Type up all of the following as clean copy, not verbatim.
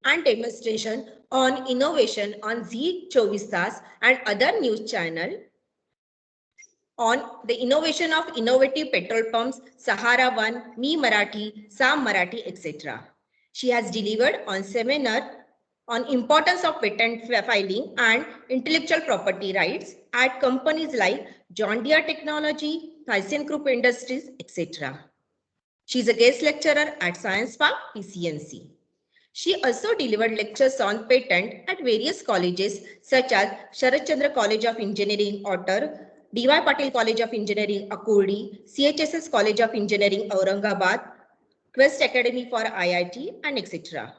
and demonstration on innovation on Zee 24 Tas and other news channel on the innovation of innovative petrol pumps, Sahara One, Me Marathi, Sam Marathi, etc. She has delivered on seminar on importance of patent filing and intellectual property rights at companies like John Deere Technology, ThyssenKrupp Industries, etc. She is a guest lecturer at Science Park, PCNC. She also delivered lectures on patent at various colleges such as Sharat Chandra College of Engineering, Otter, D.Y. Patil College of Engineering, Akurdi, CHSS College of Engineering, Aurangabad, Quest Academy for IIT, and etc.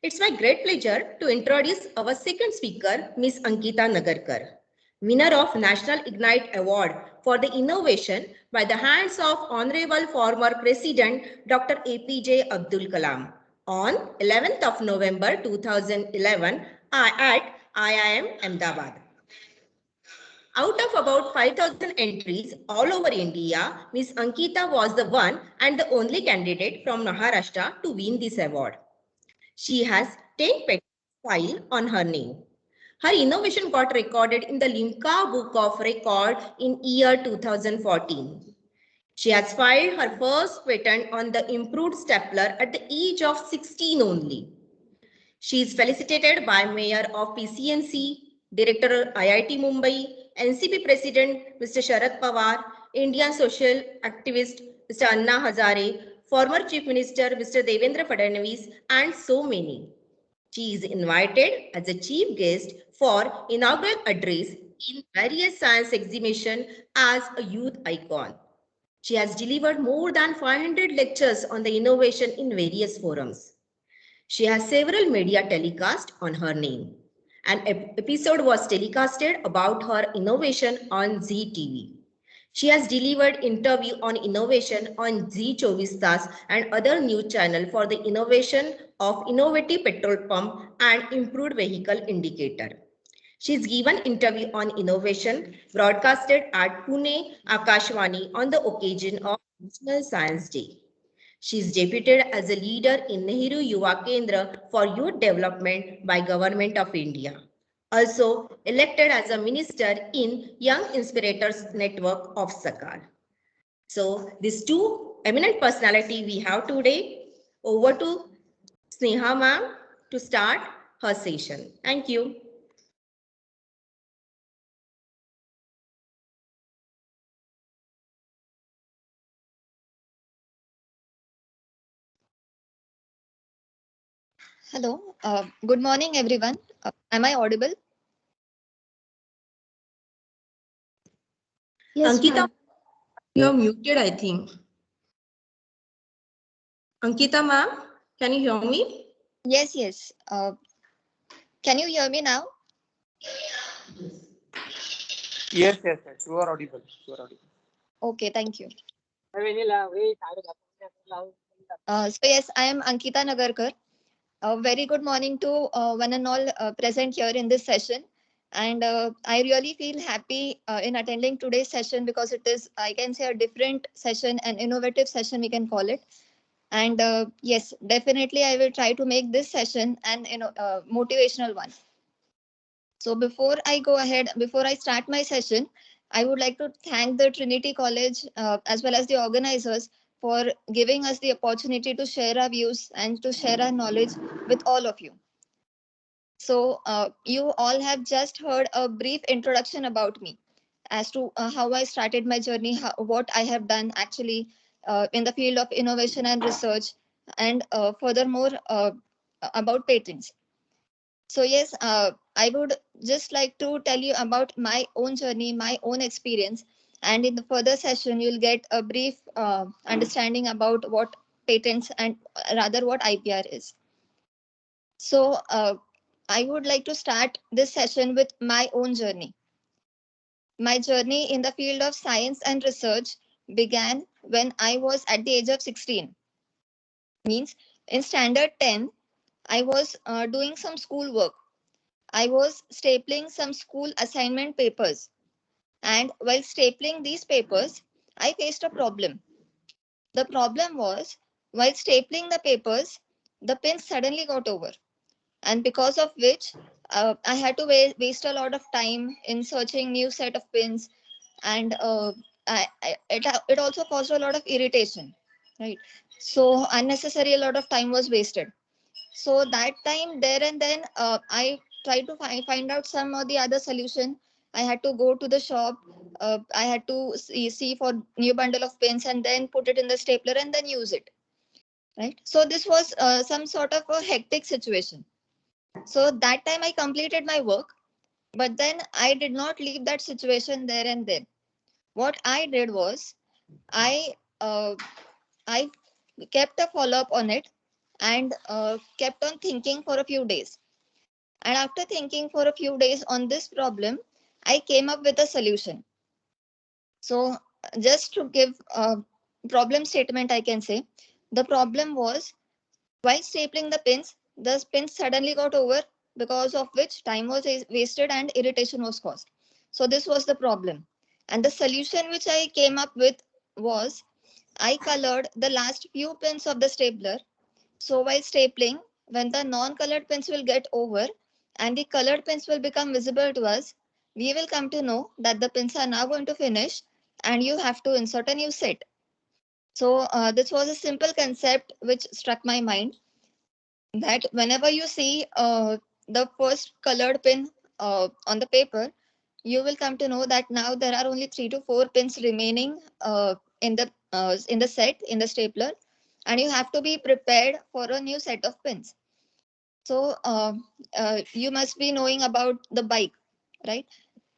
It's my great pleasure to introduce our second speaker, Ms. Ankita Nagarkar, winner of National Ignite Award for the innovation by the hands of Honorable former President Dr. APJ Abdul Kalam on 11th of November 2011 at IIM Ahmedabad. Out of about 5,000 entries all over India, Ms. Ankita was the one and the only candidate from Maharashtra to win this award. She has 10 patents filed on her name. Her innovation got recorded in the Limca Book of Record in year 2014. She has filed her first patent on the improved stapler at the age of 16 only. She is felicitated by Mayor of PCNC, Director IIT Mumbai, NCP President Mr. Sharad Pawar, Indian social activist Mr. Anna Hazare, former Chief Minister Mr. Devendra Fadnavis, and so many. She is invited as a chief guest for inaugural address in various science exhibitions as a youth icon. She has delivered more than 500 lectures on the innovation in various forums. She has several media telecasts on her name. An episode was telecasted about her innovation on Zee TV. She has delivered interview on innovation on Zee 24 Tas and other news channel for the innovation of innovative petrol pump and improved vehicle indicator. She is given interview on innovation broadcasted at Pune Akashwani on the occasion of National Science Day. She is deputed as a leader in Nehru Yuva Kendra for Youth Development by Government of India. Also elected as a minister in Young Inspirators Network of Sakar. So these two eminent personality we have today. Over to Sneha ma'am to start her session. Thank you. Hello. Good morning, everyone. Am I audible? Yes, Ankita, ma'am. you're muted, I think. Ankita ma'am, can you hear me? Yes, yes. Can you hear me now? Yes, yes, yes. You are audible. You are audible. Okay, thank you. Yes, I am Ankita Nagarkar. A very good morning to one and all present here in this session. And I really feel happy in attending today's session because it is, I can say, a different session, an innovative session, we can call it. And yes, definitely, I will try to make this session an motivational one. So before I go ahead, before I start my session, I would like to thank the Trinity College as well as the organizers for giving us the opportunity to share our views and to share our knowledge with all of you. So you all have just heard a brief introduction about me as to how I started my journey, what I have done actually in the field of innovation and research, and furthermore about patents. So yes, I would just like to tell you about my own journey, my own experience, and in the further session, you'll get a brief understanding about what patents and rather what IPR is. So I would like to start this session with my own journey. My journey in the field of science and research began when I was at the age of 16. Means in standard 10, I was doing some school work. I was stapling some school assignment papers. And while stapling these papers, I faced a problem. The problem was while stapling the papers, the pin suddenly got over. and because of which I had to waste a lot of time in searching new set of pins, and it also caused a lot of irritation, right? So unnecessary a lot of time was wasted. So that time there and then I tried to find out some or the other solution. I had to go to the shop. I had to see for new bundle of pins and then put it in the stapler and then use it, right? So this was some sort of a hectic situation. So that time I completed my work, but then I did not leave that situation there and then. What I did was I uh, I kept a follow up on it, and kept on thinking for a few days. And after thinking for a few days on this problem, I came up with a solution. So just to give a problem statement, I can say the problem was, while stapling the pins suddenly got over, because of which time was wasted and irritation was caused. So this was the problem. And the solution which I came up with was, I colored the last few pins of the stapler. So while stapling, when the non-colored pins will get over and the colored pins will become visible to us, we will come to know that the pins are now going to finish and you have to insert a new set. So this was a simple concept which struck my mind, that whenever you see the first colored pin on the paper, you will come to know that now there are only 3 to 4 pins remaining in the set, in the stapler, and you have to be prepared for a new set of pins. So you must be knowing about the bike, right?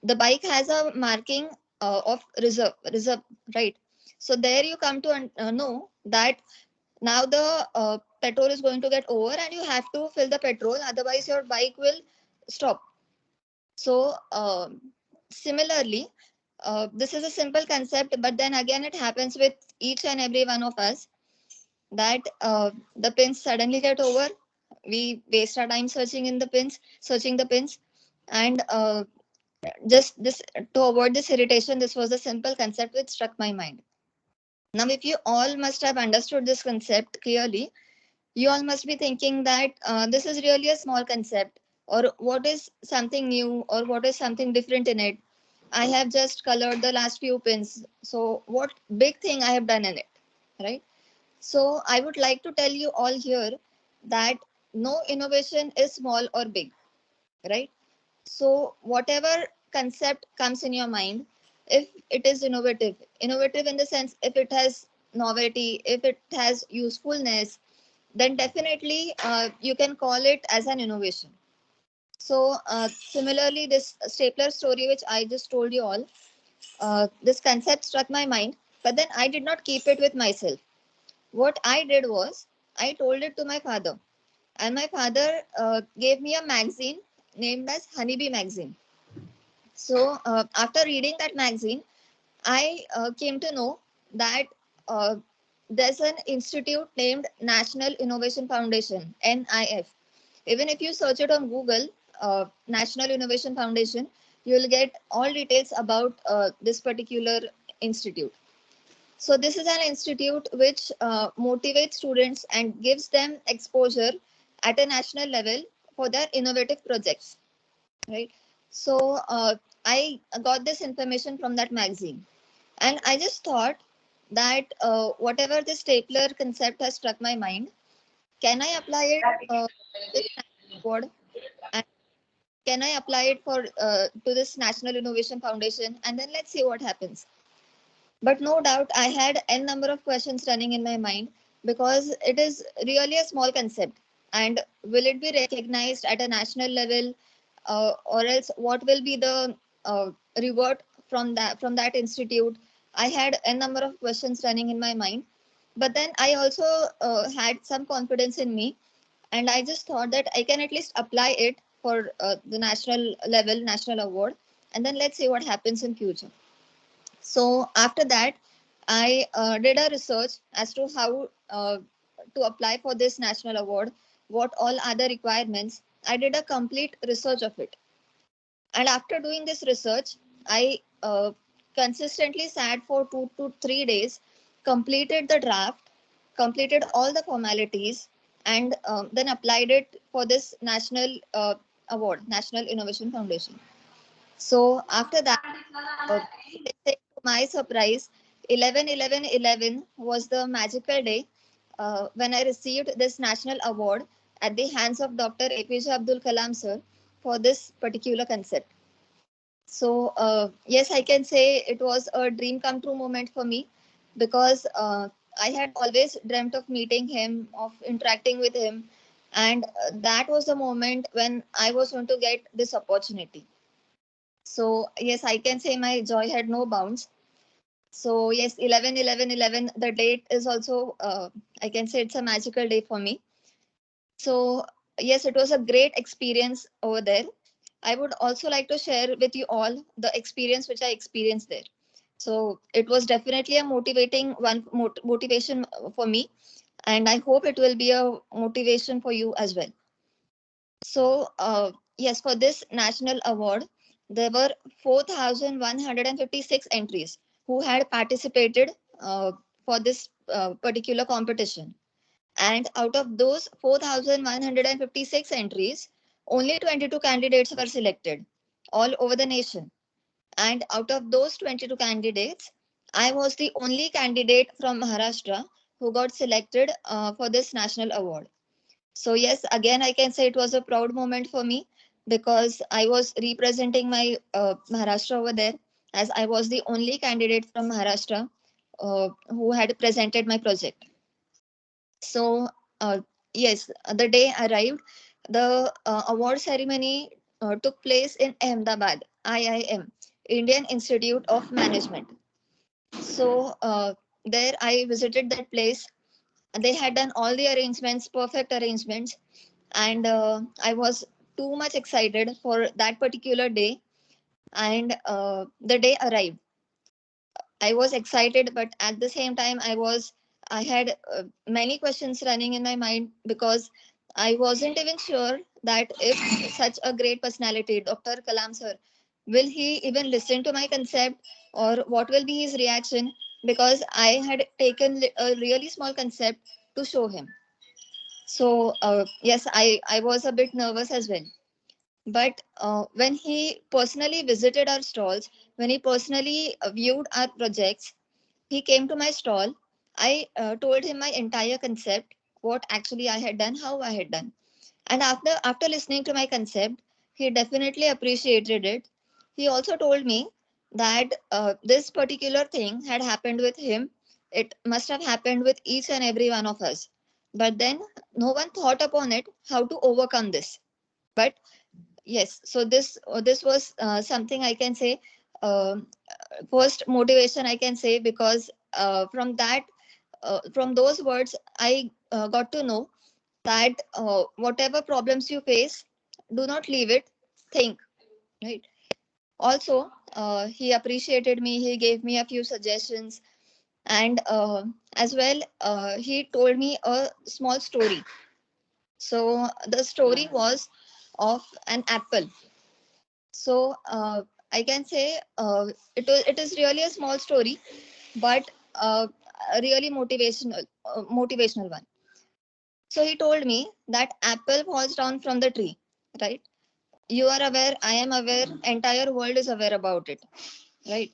The bike has a marking of reserve, right? So there you come to know that now the petrol is going to get over and you have to fill the petrol, otherwise your bike will stop. So similarly, this is a simple concept, but then again it happens with each and every one of us, that the pins suddenly get over. We waste our time searching the pins, and just this, to avoid this irritation, this was a simple concept which struck my mind. Now, if you all must have understood this concept clearly, you all must be thinking that this is really a small concept, or what is something new, or what is something different in it. I have just colored the last few pins, so what big thing I have done in it, right? So I would like to tell you all here that no innovation is small or big, right? So whatever concept comes in your mind, if it is innovative in the sense, if it has novelty, if it has usefulness, then definitely you can call it as an innovation. So similarly, this stapler story which I just told you all, this concept struck my mind, but then I did not keep it with myself. What I did was, I told it to my father, and my father gave me a magazine named as Honeybee Magazine. So after reading that magazine, I came to know that uh, there's an institute named National Innovation Foundation, NIF. Even if you search it on Google, National Innovation Foundation, you will get all details about this particular institute. So this is an institute which motivates students and gives them exposure at a national level for their innovative projects, right? So I got this information from that magazine, and I just thought that whatever this stapler concept has struck my mind, can I apply it this award, and can I apply it for to this National Innovation Foundation, and then let's see what happens. But no doubt, I had n number of questions running in my mind, because it is really a small concept. And will it be recognized at a national level, or else what will be the reward from that institute? I had a number of questions running in my mind, but then I also had some confidence in me, and I just thought that I can at least apply it for the national level, national award, and then let's see what happens in future. So after that, I did a research as to how to apply for this national award, what all other requirements. I did a complete research of it. And after doing this research, I consistently sat for 2 to 3 days, completed the draft, completed all the formalities, and then applied it for this national award, National Innovation Foundation. So after that, you can say to my surprise, 11/11/11 was the magical day when I received this national award at the hands of Dr. APJ Abdul Kalam sir for this particular concept. So yes, I can say it was a dream come true moment for me, because I had always dreamt of meeting him, of interacting with him, and that was the moment when I was going to get this opportunity. So yes, I can say my joy had no bounds. So yes, 11/11/11, the date is also, I can say it's a magical day for me. So yes, it was a great experience over there. I would also like to share with you all the experience which I experienced there. So it was definitely a motivation for me, and I hope it will be a motivation for you as well. So yes, for this national award, there were 4,156 entries who had participated for this particular competition. And out of those 4,156 entries, only 22 candidates were selected all over the nation. And out of those 22 candidates, I was the only candidate from Maharashtra who got selected for this national award. So, yes, again, I can say it was a proud moment for me, because I was representing my Maharashtra over there, as I was the only candidate from Maharashtra who had presented my project. So, yes, the day arrived. The award ceremony took place in Ahmedabad, IIM, Indian Institute of Management. So, there I visited that place. They had done all the arrangements, perfect arrangements, and I was too much excited for that particular day. And the day arrived. I was excited, but at the same time, I had many questions running in my mind, because I wasn't even sure that if such a great personality, Dr. Kalam sir, will he even listen to my concept, or what will be his reaction? Because I had taken a really small concept to show him. So yes, I was a bit nervous as well. But when he personally visited our stalls, when he personally viewed our projects, he came to my stall. I told him my entire concept, what actually I had done, how I had done. And after listening to my concept, he definitely appreciated it. He also told me that this particular thing had happened with him. It must have happened with each and every one of us. But then no one thought upon it how to overcome this. But yes, so this was something I can say, uh, first motivation I can say, because from those words I got to know that whatever problems you face, do not leave it, think, right? Also he appreciated me, he gave me a few suggestions, and as well he told me a small story. So the story was of an apple. So I can say it is really a small story, but a really motivational one. So he told me that apple falls down from the tree, right? You are aware, I am aware, entire world is aware about it, right?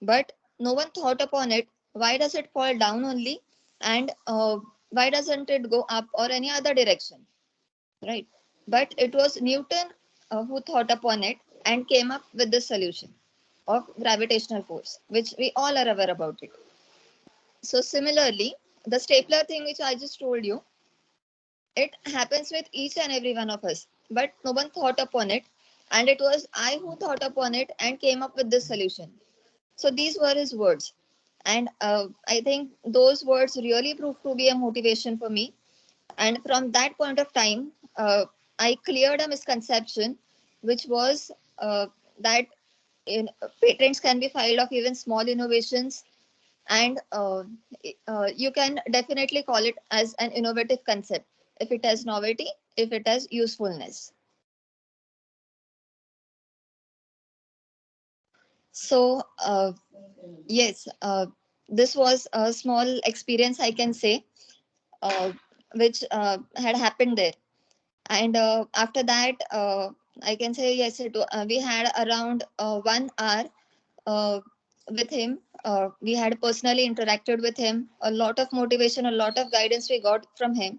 But no one thought upon it. Why does it fall down only, and why doesn't it go up or any other direction, right? But it was Newton who thought upon it and came up with the solution of gravitational force, which we all are aware about it. So similarly, the stapler thing which I just told you, it happens with each and every one of us, but no one thought upon it, and it was I who thought upon it and came up with this solution. So these were his words, and I think those words really proved to be a motivation for me. And from that point of time, I cleared a misconception, which was that in, patents can be filed of even small innovations, and you can definitely call it as an innovative concept if it has novelty, if it has usefulness. So yes, this was a small experience I can say, uh, which had happened there. And after that, I can say yes, we had around 1 hour with him. We had personally interacted with him. A lot of motivation, a lot of guidance we got from him.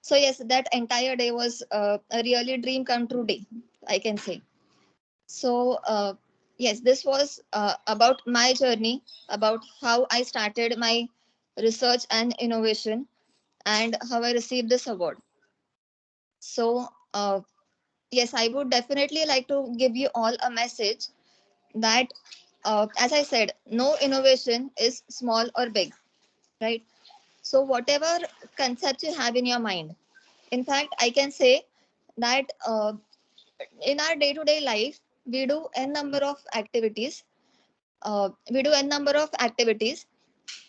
So yes, that entire day was a really dream come true day, I can say. So yes, this was about my journey, about how I started my research and innovation, and how I received this award. So yes, I would definitely like to give you all a message that, as I said, no innovation is small or big, right? So whatever concept you have in your mind, in fact, I can say that in our day-to-day life, we do n number of activities.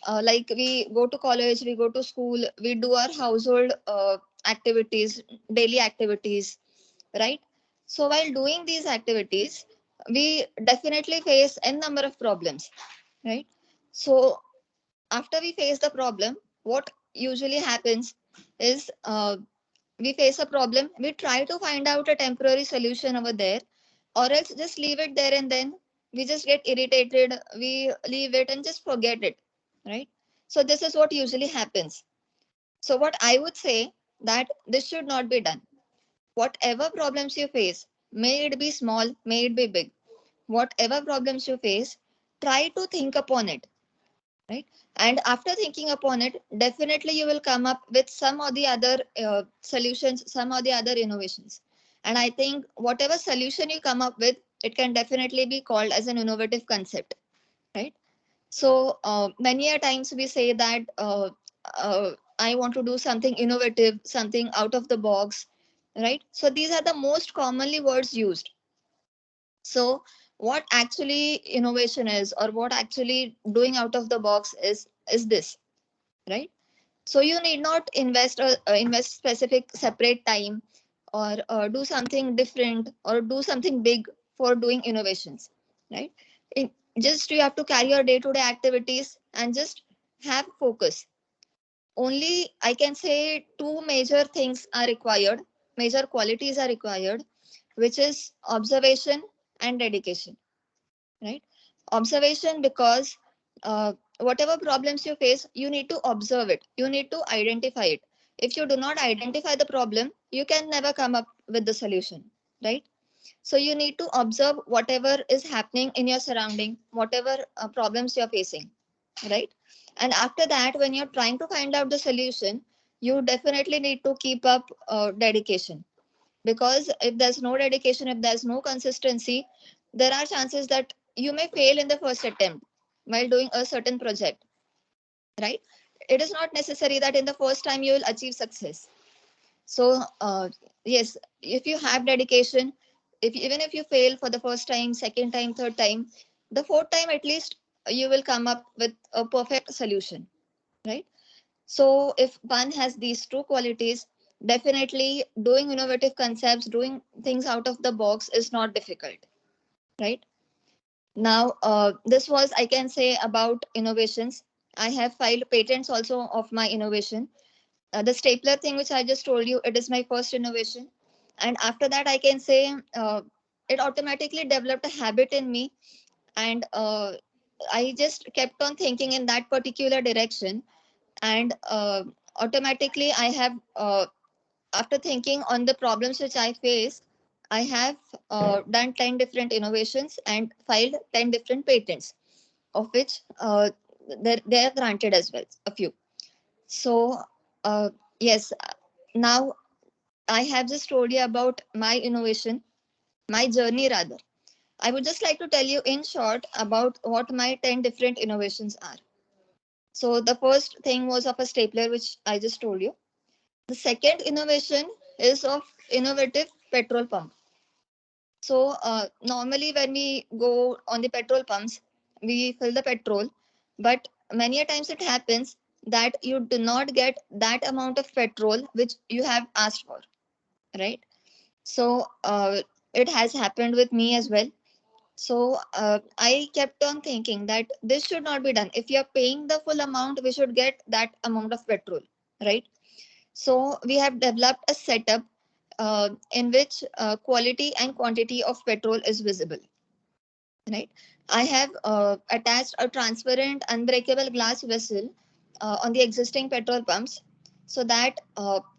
Like we go to college, we go to school, we do our household activities, daily activities, right? So while doing these activities, we definitely face n number of problems, right? So after we face the problem, what usually happens is we face a problem, we try to find out a temporary solution over there, or else just leave it there, and then we just get irritated, we leave it and just forget it, right? So this is what usually happens. So what I would say, that this should not be done. Whatever problems you face, may it be small, may it be big, whatever problems you face, try to think upon it, right? And after thinking upon it, definitely you will come up with some or the other solutions, some or the other innovations. And I think whatever solution you come up with, it can definitely be called as an innovative concept, right? So many a times we say that I want to do something innovative, something out of the box, right? So these are the most commonly words used. So what actually innovation is, or what actually doing out of the box is this, right? So you need not invest specific separate time, or do something different, or do something big for doing innovations, right? it, just you have to carry your day to day activities and just have focus. Only I can say two major things are required, major qualities are required, which is observation and dedication, right? Observation, because whatever problems you face, you need to observe it, you need to identify it. If you do not identify the problem, you can never come up with the solution, right? So you need to observe whatever is happening in your surrounding, whatever problems you're facing, right? And after that, when you're trying to find out the solution, you definitely need to keep up dedication. Because if there's no dedication, if there's no consistency, there are chances that you may fail in the first attempt while doing a certain project, right? It is not necessary that in the first time you will achieve success. So yes, if you have dedication, if even if you fail for the first time, second time, third time, the fourth time at least you will come up with a perfect solution, right? So if one has these two qualities, definitely doing innovative concepts, doing things out of the box is not difficult, right? Now, this was, I can say, about innovations. I have filed patents also of my innovation. The stapler thing, which I just told you, it is my first innovation. And after that, I can say it automatically developed a habit in me. And I just kept on thinking in that particular direction. And automatically, I have after thinking on the problems which I face, I have done 10 different innovations and filed 10 different patents, of which they are granted as well, a few. So, yes, now I have just told you about my innovation, my journey rather. I would just like to tell you in short about what my 10 different innovations are. So, the first thing was of a stapler, which I just told you. The second innovation is of innovative petrol pump. So normally when we go on the petrol pumps, we fill the petrol, but many a times it happens that you do not get that amount of petrol which you have asked for, right? So it has happened with me as well. So I kept on thinking that this should not be done. If you're paying the full amount, we should get that amount of petrol, right? So we have developed a setup in which quality and quantity of petrol is visible. Right. I have attached a transparent unbreakable glass vessel on the existing petrol pumps, so that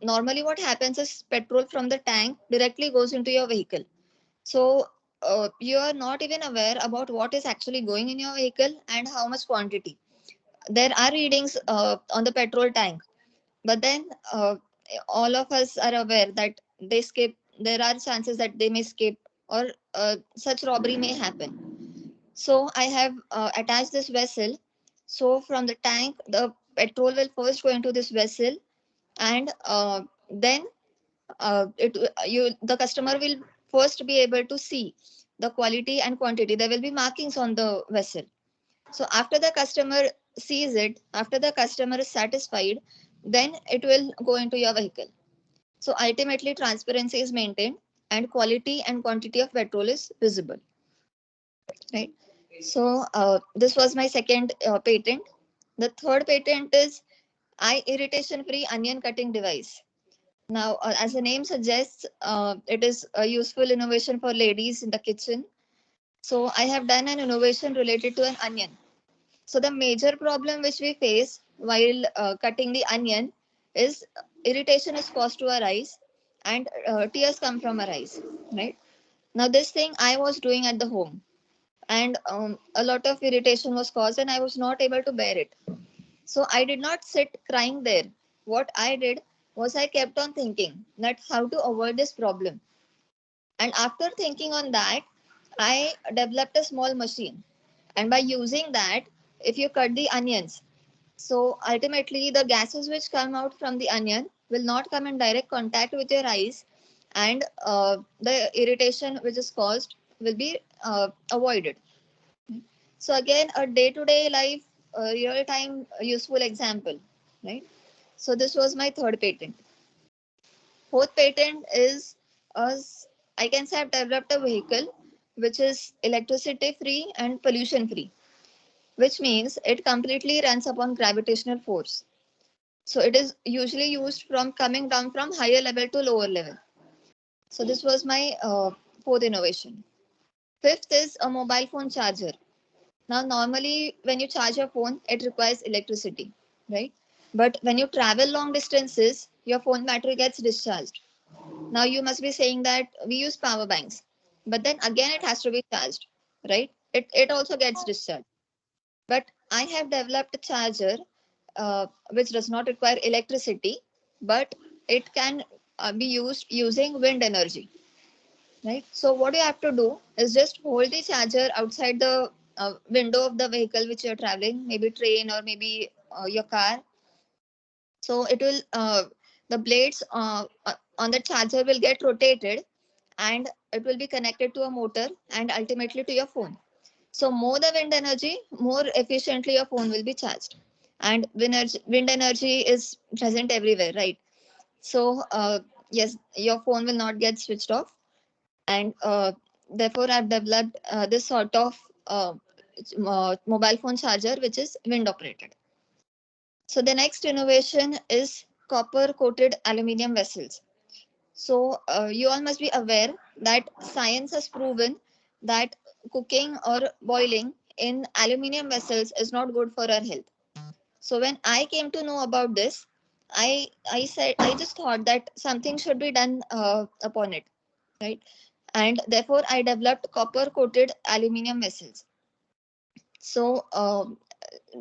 normally what happens is petrol from the tank directly goes into your vehicle. So you are not even aware about what is actually going in your vehicle and how much quantity. There are readings on the petrol tank, but then all of us are aware that they skip. There are chances that they may skip, or such robbery may happen. So I have attached this vessel. So from the tank, the petrol will first go into this vessel, and then the customer will first be able to see the quality and quantity. There will be markings on the vessel. So after the customer sees it, after the customer is satisfied, then it will go into your vehicle. So ultimately, transparency is maintained and quality and quantity of petrol is visible. Right. So this was my second patent. The third patent is eye irritation free onion cutting device. Now, as the name suggests, it is a useful innovation for ladies in the kitchen. So I have done an innovation related to an onion. So the major problem which we face while cutting the onion is irritation is caused to our eyes, and tears come from our eyes. Right. Now this thing I was doing at the home, and a lot of irritation was caused, and I was not able to bear it. So I did not sit crying there. What I did was I kept on thinking that how to avoid this problem. And after thinking on that, I developed a small machine. And by using that, if you cut the onions, so ultimately the gases which come out from the onion will not come in direct contact with your eyes, and the irritation which is caused will be avoided. So again, a day-to-day life, real-time useful example, right? So this was my third patent. Fourth patent is, I can say I've developed a vehicle which is electricity free and pollution free, which means it completely runs upon gravitational force. So it is usually used from coming down from higher level to lower level. So this was my fourth innovation. Fifth is a mobile phone charger. Now, normally when you charge your phone, it requires electricity, right? But when you travel long distances, your phone battery gets discharged. Now you must be saying that we use power banks, but then again it has to be charged, right? It also gets discharged. But I have developed a charger which does not require electricity, but it can be used using wind energy, right? So what you have to do is just hold the charger outside the window of the vehicle which you're traveling, maybe train or maybe your car. So it will the blades on the charger will get rotated, and it will be connected to a motor and ultimately to your phone. So more the wind energy, more efficiently your phone will be charged. And wind energy is present everywhere, right? So yes, your phone will not get switched off, and therefore I've developed this sort of mobile phone charger which is wind operated. So the next innovation is copper coated aluminium vessels. So you all must be aware that science has proven that cooking or boiling in aluminium vessels is not good for our health. So when I came to know about this, I just thought that something should be done upon it, right? And therefore I developed copper coated aluminium vessels. So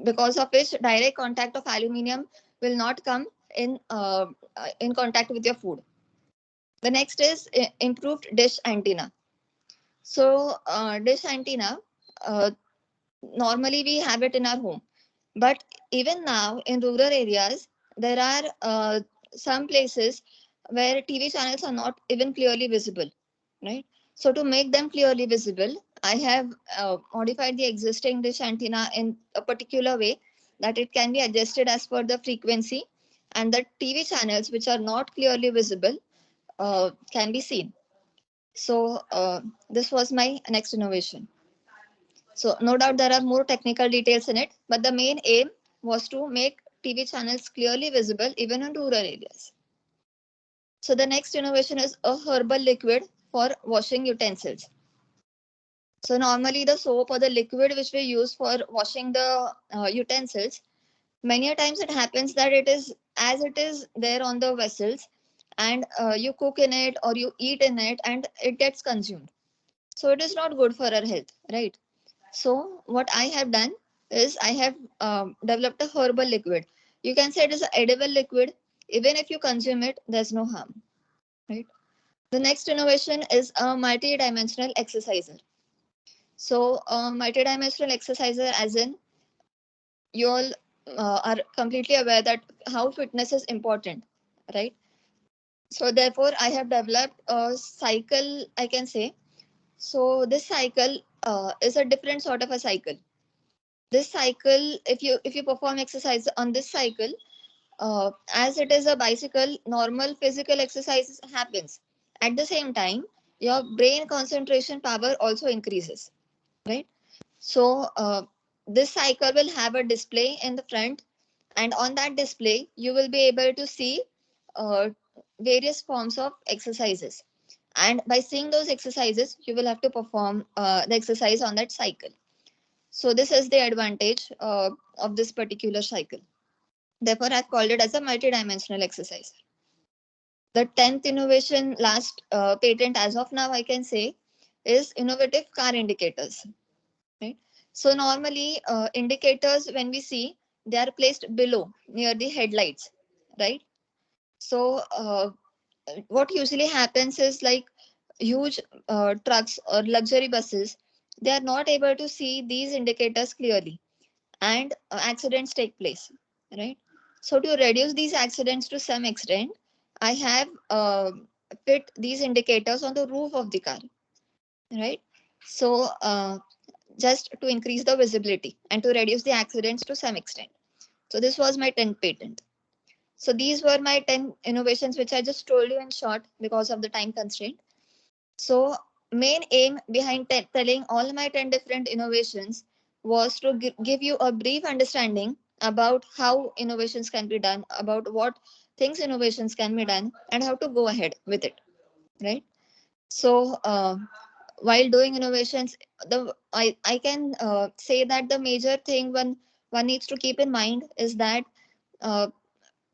because of which direct contact of aluminium will not come in contact with your food. The next is improved dish antenna. So dish antenna, uh, normally we have it in our home, but even now in rural areas there are some places where TV channels are not even clearly visible, right? So to make them clearly visible, I have modified the existing dish antenna in a particular way that it can be adjusted as per the frequency, and the TV channels which are not clearly visible can be seen. So this was my next innovation. So no doubt there are more technical details in it, but the main aim was to make TV channels clearly visible even in rural areas. So the next innovation is a herbal liquid for washing utensils. So normally the soap or the liquid which we use for washing the utensils, many a times it happens that it is as it is there on the vessels, and you cook in it or you eat in it and it gets consumed. So it is not good for our health, right? So what I have done is I have developed a herbal liquid. You can say it is an edible liquid. Even if you consume it, there's no harm, right? The next innovation is a multi-dimensional exerciser. So multi-dimensional exerciser, as in you all are completely aware that how fitness is important, right? So therefore, I have developed a cycle, I can say. So this cycle is a different sort of a cycle. This cycle, if you perform exercise on this cycle, as it is a bicycle, normal physical exercise happens. At the same time, your brain concentration power also increases, right? So this cycle will have a display in the front, and on that display, you will be able to see uh, various forms of exercises. And by seeing those exercises, you will have to perform the exercise on that cycle. So this is the advantage of this particular cycle. Therefore, I've called it as a multidimensional exercise. The 10th innovation, last patent as of now, I can say, is innovative car indicators. Right? So normally, indicators when we see, they are placed below near the headlights, right? So what usually happens is like huge trucks or luxury buses, they are not able to see these indicators clearly, and accidents take place, right? So to reduce these accidents to some extent, I have put these indicators on the roof of the car, right? So just to increase the visibility and to reduce the accidents to some extent. So this was my 10th patent. So these were my 10 innovations which I just told you in short because of the time constraint. So main aim behind telling all my 10 different innovations was to give you a brief understanding about how innovations can be done, about what things innovations can be done, and how to go ahead with it, right? So while doing innovations, I can say that the major thing one needs to keep in mind is that uh,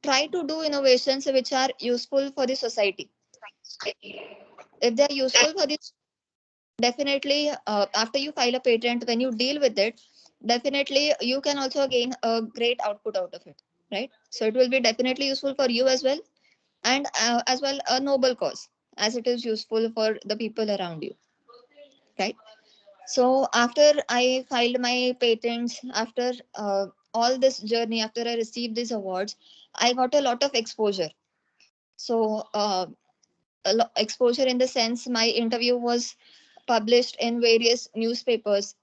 try to do innovations which are useful for the society. If they are useful for the, definitely after you file a patent, when you deal with it, definitely you can also gain a great output out of it, right? So it will be definitely useful for you as well, and as well a noble cause, as it is useful for the people around you, right? So after I filed my patents, after all this journey, after I received these awards, I got a lot of exposure. So exposure in the sense my interview was published in various newspapers,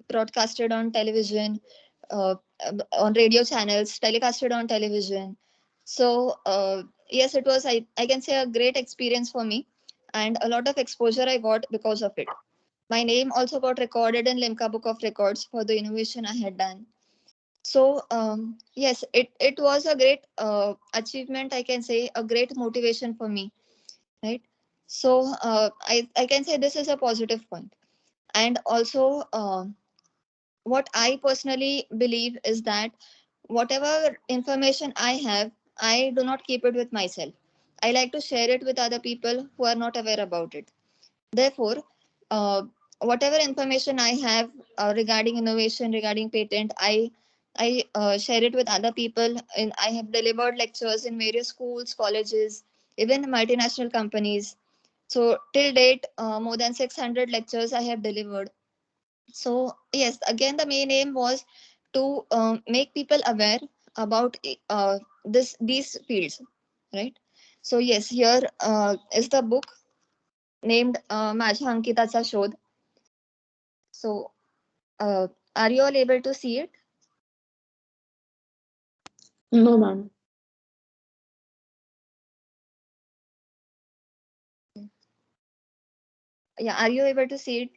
broadcasted on television, uh, on radio channels, telecasted on television. So yes, it was, I can say, a great experience for me, and a lot of exposure I got because of it. My name also got recorded in Limca Book of Records for the innovation I had done. So yes, it was a great achievement, I can say, a great motivation for me, right? So I can say this is a positive point. And also what I personally believe is that whatever information I have, I do not keep it with myself. I like to share it with other people who are not aware about it. Therefore, uh, whatever information I have regarding innovation, regarding patent, I share it with other people. And I have delivered lectures in various schools, colleges, even multinational companies. So till date, more than 600 lectures I have delivered. So yes, again, the main aim was to make people aware about these fields, right? So yes, here is the book named माझ्या अंकिताचा शोध. So uh, are you all able to see it? No, ma'am. Yeah, are you able to see it?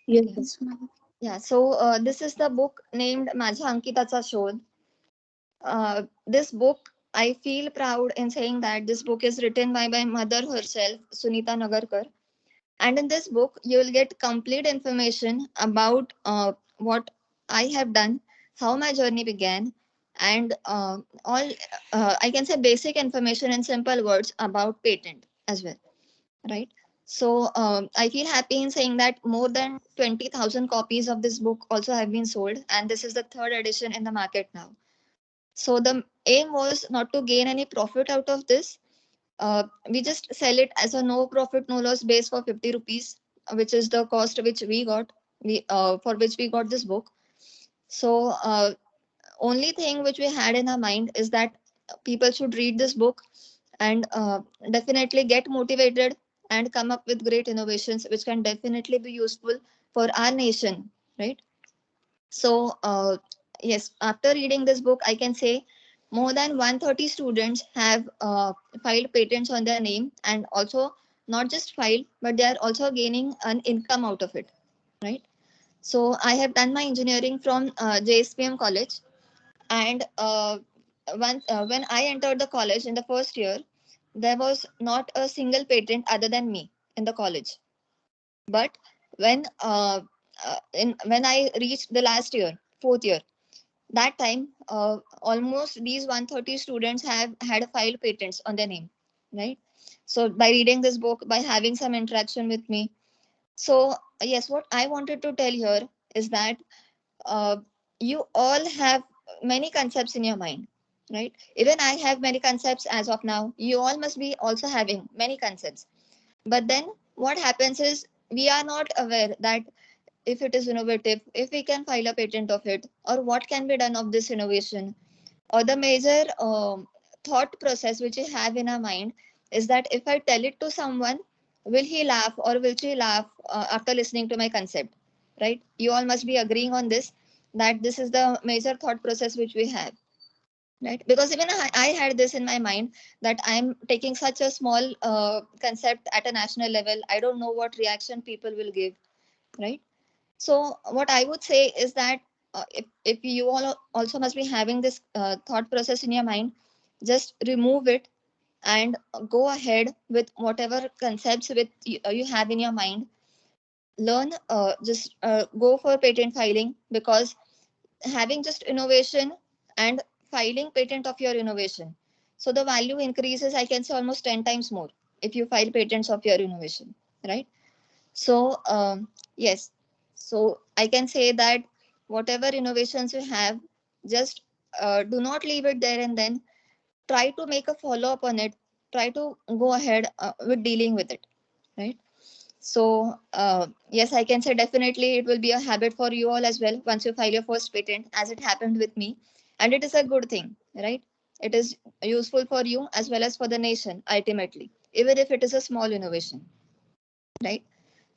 Yes, ma'am. Yeah, so this is the book named माझ्या अंकिताचा शोध. This book I feel proud in saying that this book is written by my mother herself, Sunita Nagarkar. And in this book, you will get complete information about what I have done, how my journey began, and all I can say basic information in simple words about patent as well, right? So I feel happy in saying that more than 20,000 copies of this book also have been sold, and this is the third edition in the market now. So the aim was not to gain any profit out of this. We just sell it as a no profit no loss base for 50 rupees, which is the cost which we got, for which we got this book. So only thing which we had in our mind is that people should read this book and definitely get motivated and come up with great innovations which can definitely be useful for our nation, right? So yes, after reading this book, I can say more than 130 students have filed patents on their name, and also not just filed, but they are also gaining an income out of it, right? So I have done my engineering from JSPM College, and when I entered the college in the first year, there was not a single patent other than me in the college. But when I reached the last year, fourth year, that time almost these 130 students have had filed patents on their name, right? So by reading this book, by having some interaction with me, so yes, what I wanted to tell here is that uh, you all have many concepts in your mind, right? Even I have many concepts as of now. You all must be also having many concepts. But then what happens is we are not aware that if it is innovative, if we can file a patent of it, or what can be done of this innovation, or the major thought process which we have in our mind is that if I tell it to someone, will he laugh or will she laugh after listening to my concept, right? You all must be agreeing on this, that this is the major thought process which we have, right? Because even I had this in my mind that I'm taking such a small concept at a national level. I don't know what reaction people will give, right? So what I would say is that if you all also must be having this thought process in your mind, just remove it and go ahead with whatever concepts you have in your mind. Learn, just go for patent filing, because having just innovation and filing patent of your innovation, so the value increases, I can say, almost 10 times more if you file patents of your innovation, right? So, yes, so I can say that whatever innovations you have, just do not leave it there, and then try to make a follow up on it. Try to go ahead with dealing with it, right? So, yes, I can say definitely it will be a habit for you all as well once you file your first patent, as it happened with me. And it is a good thing, right? It is useful for you as well as for the nation ultimately, even if it is a small innovation, right?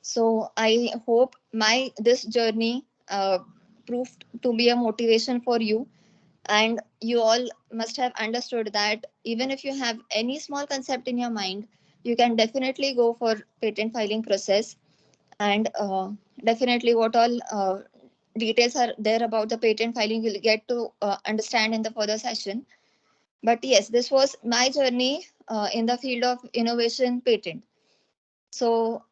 So I hope my this journey proved to be a motivation for you, and you all must have understood that even if you have any small concept in your mind, you can definitely go for patent filing process, and definitely what all details are there about the patent filing you'll get to understand in the further session. But yes, this was my journey in the field of innovation patent. So,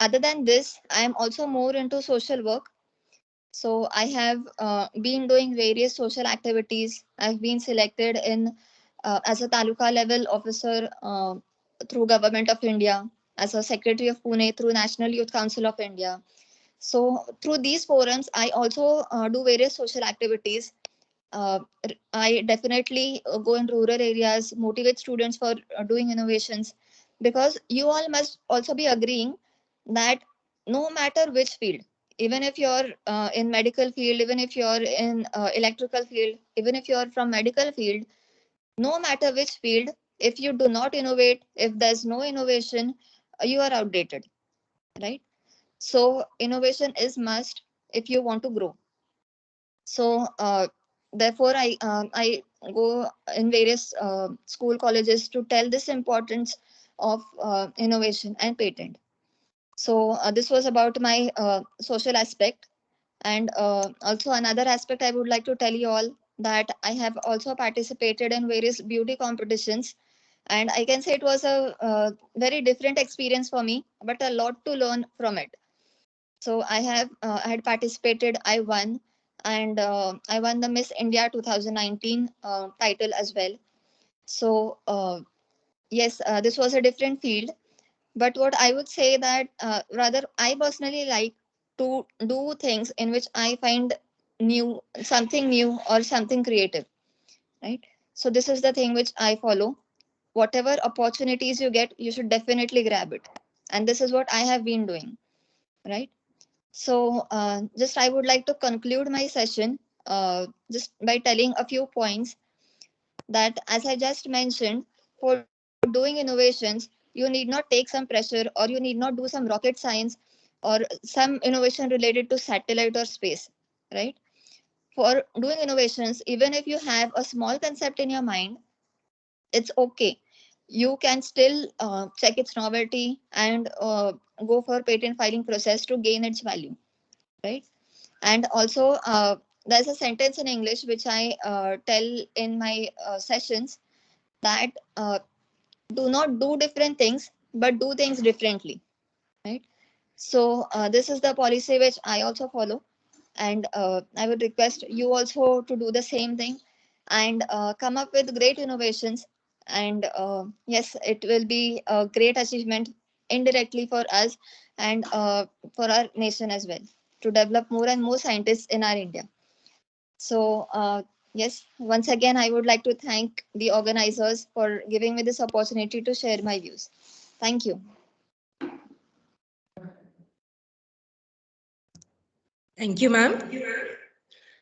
other than this, I am also more into social work. So, I have been doing various social activities. I've been selected in as a taluka level officer through Government of India, as a secretary of Pune through National Youth Council of India. So, through these forums, I also do various social activities. uh, I definitely go in rural areas, motivate students for doing innovations, because you all must also be agreeing that no matter which field, even if you're in medical field, even if you're in electrical field, even if you're from medical field, no matter which field, if you do not innovate, if there's no innovation, you are outdated, right? So innovation is must if you want to grow. So therefore I go in various school colleges to tell this importance of innovation and patent. So this was about my social aspect. And also another aspect I would like to tell you all that I have also participated in various beauty competitions, and I can say it was a very different experience for me, but a lot to learn from it. So I had participated, I won, and I won the Miss India 2019 title as well. So yes, this was a different field, but what I would say that rather I personally like to do things in which I find something new or something creative, right? So this is the thing which I follow. Whatever opportunities you get, you should definitely grab it, and this is what I have been doing, right? So just I would like to conclude my session just by telling a few points that, as I just mentioned, for doing innovations, you need not take some pressure or you need not do some rocket science or some innovation related to satellite or space, right? For doing innovations, even if you have a small concept in your mind, it's okay. You can still check its novelty and go for patent filing process to gain its value, right? And also, there's a sentence in English which I tell in my sessions that do not do different things, but do things differently, right? So this is the policy which I also follow, and I would request you also to do the same thing and come up with great innovations. And yes, it will be a great achievement indirectly for us and for our nation as well, to develop more and more scientists in our India. So, yes, once again, I would like to thank the organizers for giving me this opportunity to share my views. Thank you. Thank you, ma'am.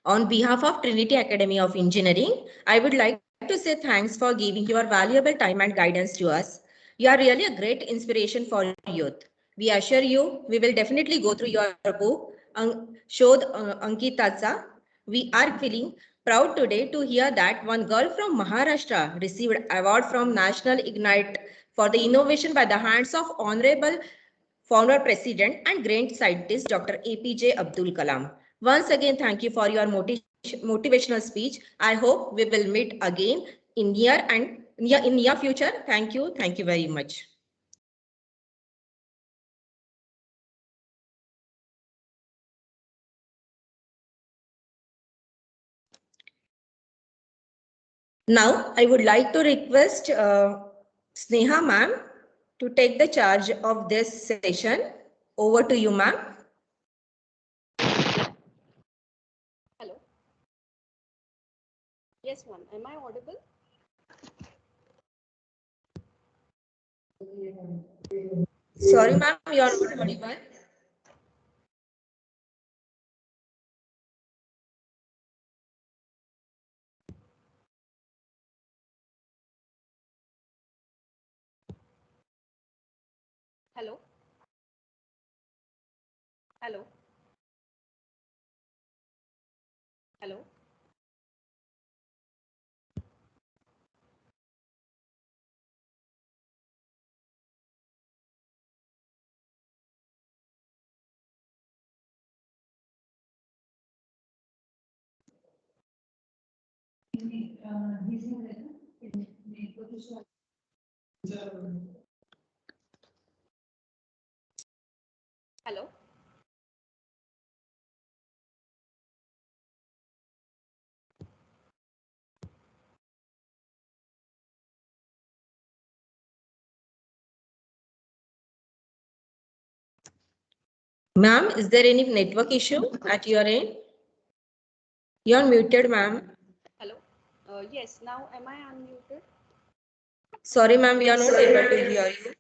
On behalf of Trinity Academy of Engineering, I would like to say thanks for giving your valuable time and guidance to us. You are really a great inspiration for youth. We assure you we will definitely go through your book, Shodh Ankitacha. We are feeling proud today to hear that one girl from Maharashtra received award from National Ignite for the innovation by the hands of Honorable former President and great scientist Dr. APJ Abdul Kalam. Once again, thank you for your motivational speech. I hope we will meet again in near future. Thank you. Thank you very much. Now, I would like to request Sneha ma'am to take the charge of this session. Over to you, ma'am. Hello. Yes, ma'am. Am I audible? Sorry, ma'am, you are not audible. Hello. Hello. Hello. Hello. Ma'am, is there any network issue at your end? You're muted, ma'am. Hello. Yes. Now, am I unmuted? Sorry, ma'am, we are not able to hear you.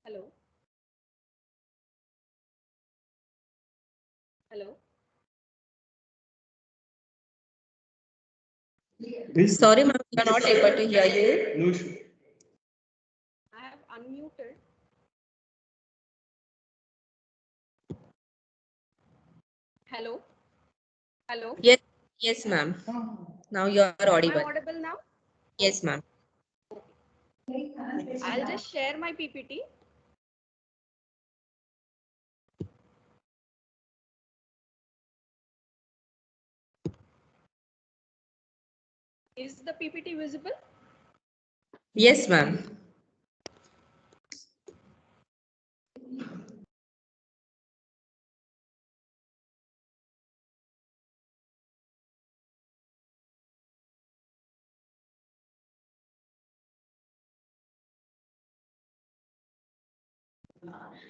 Hello. Hello. Sorry, ma'am, we are not able to hear you. No issue. I have unmuted. Hello. Hello. Yes, yes, ma'am. Now you are Am I audible. audible now? Yes, ma'am. I'll just share my PPT. Is the PPT visible? Yes, ma'am.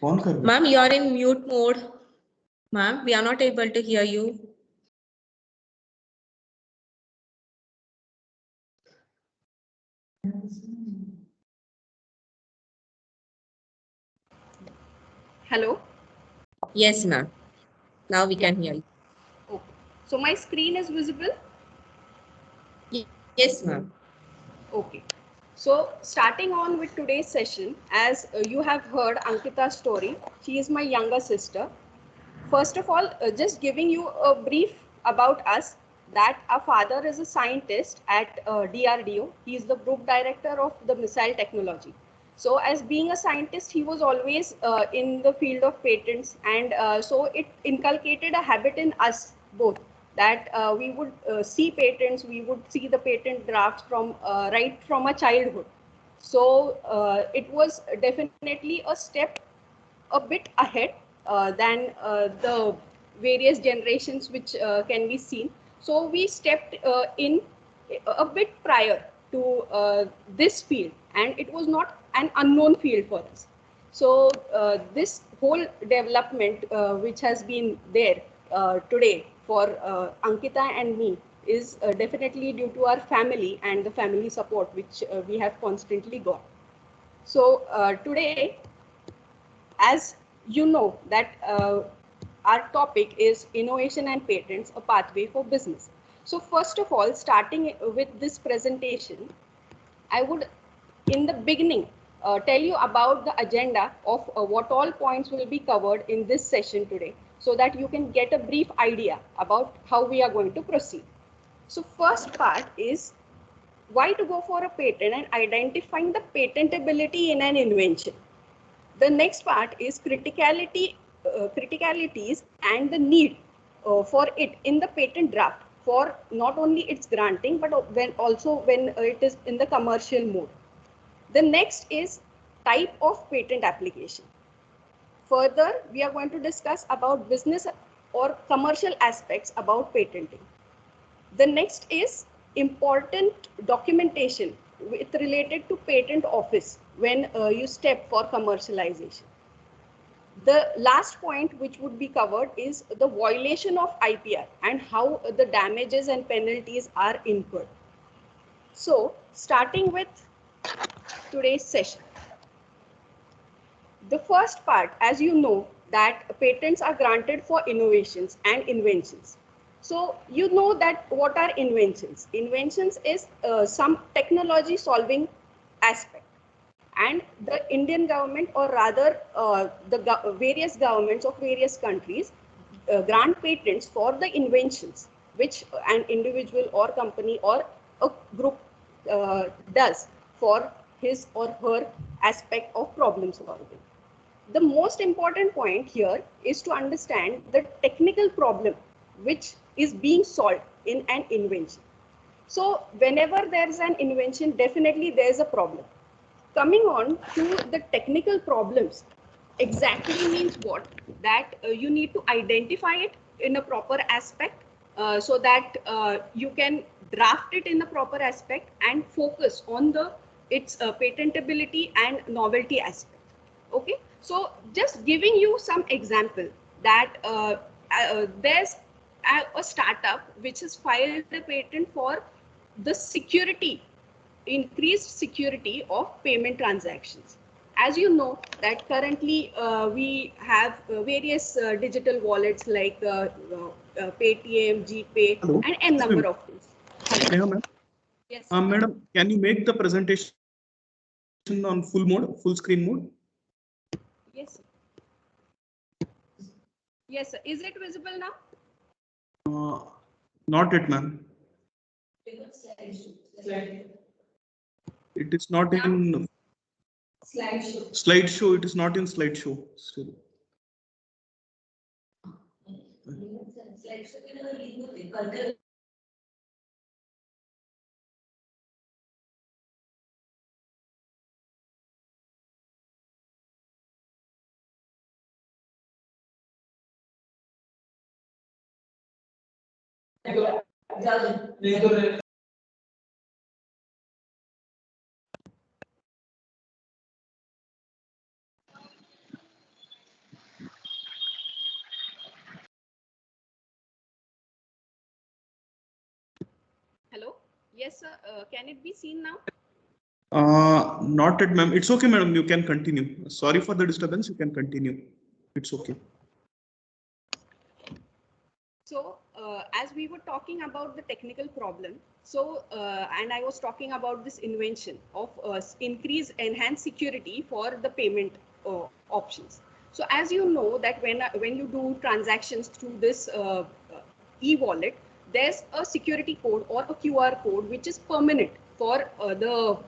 Ma'am, you are in mute mode. Ma'am, we are not able to hear you. Hello. Yes, ma'am. Now we can hear you. Okay. So my screen is visible. Yes, ma'am. Okay. So starting on with today's session, as you have heard Ankita's story, she is my younger sister. First of all, just giving you a brief about us, that our father is a scientist at DRDO. He is the group director of the missile technology. So as being a scientist, he was always in the field of patents, and so it inculcated a habit in us both, that we would see patents, we would see the patent drafts from right from a childhood. So it was definitely a step a bit ahead than the various generations which can be seen. So we stepped in a bit prior to this field, and it was not an unknown field for us. So this whole development which has been there today for Ankita and me is definitely due to our family and the family support which we have constantly got. So today, as you know that our topic is innovation and patents, a pathway for business. So first of all, starting with this presentation, I would in the beginning tell you about the agenda of what all points will be covered in this session today, so that you can get a brief idea about how we are going to proceed. So first part is why to go for a patent and identifying the patentability in an invention. The next part is criticalities and the need for it in the patent draft, for not only its granting but when it is in the commercial mode. The next is type of patent application. Further, we are going to discuss about business or commercial aspects about patenting. The next is important documentation with related to patent office when you step for commercialization. The last point which would be covered is the violation of IPR and how the damages and penalties are incurred. So, starting with today's session. The first part, as you know, that patents are granted for innovations and inventions. So, you know that what are inventions? Inventions is some technology solving aspect. And the Indian government, or rather various governments of various countries grant patents for the inventions which an individual or company or a group does for his or her aspect of problem solving. The most important point here is to understand the technical problem which is being solved in an invention. So whenever there is an invention, definitely there is a problem. Coming on to the technical problems, exactly means what? That you need to identify it in a proper aspect so that you can draft it in a proper aspect and focus on its patentability and novelty aspect. Okay, so just giving you some example that there's a startup which has filed a patent for the security, increased security of payment transactions. As you know that currently we have various digital wallets like Paytm, GPay, Hello. and n number of things. Neha, ma'am. Yes. Madam, can you make the presentation on full mode, full screen mode? Yes. Yes. Sir. Is it visible now? Not yet, ma'am. It is not in slideshow. It is not in slideshow still. Hello. Yes, sir. Can it be seen now? Not yet, ma'am. It's okay, madam. You can continue. Sorry for the disturbance. You can continue. It's okay. So as we were talking about the technical problem, so and I was talking about this invention of enhanced security for the payment options. So as you know that when you do transactions through this e-wallet, there's a security code or a QR code which is permanent for the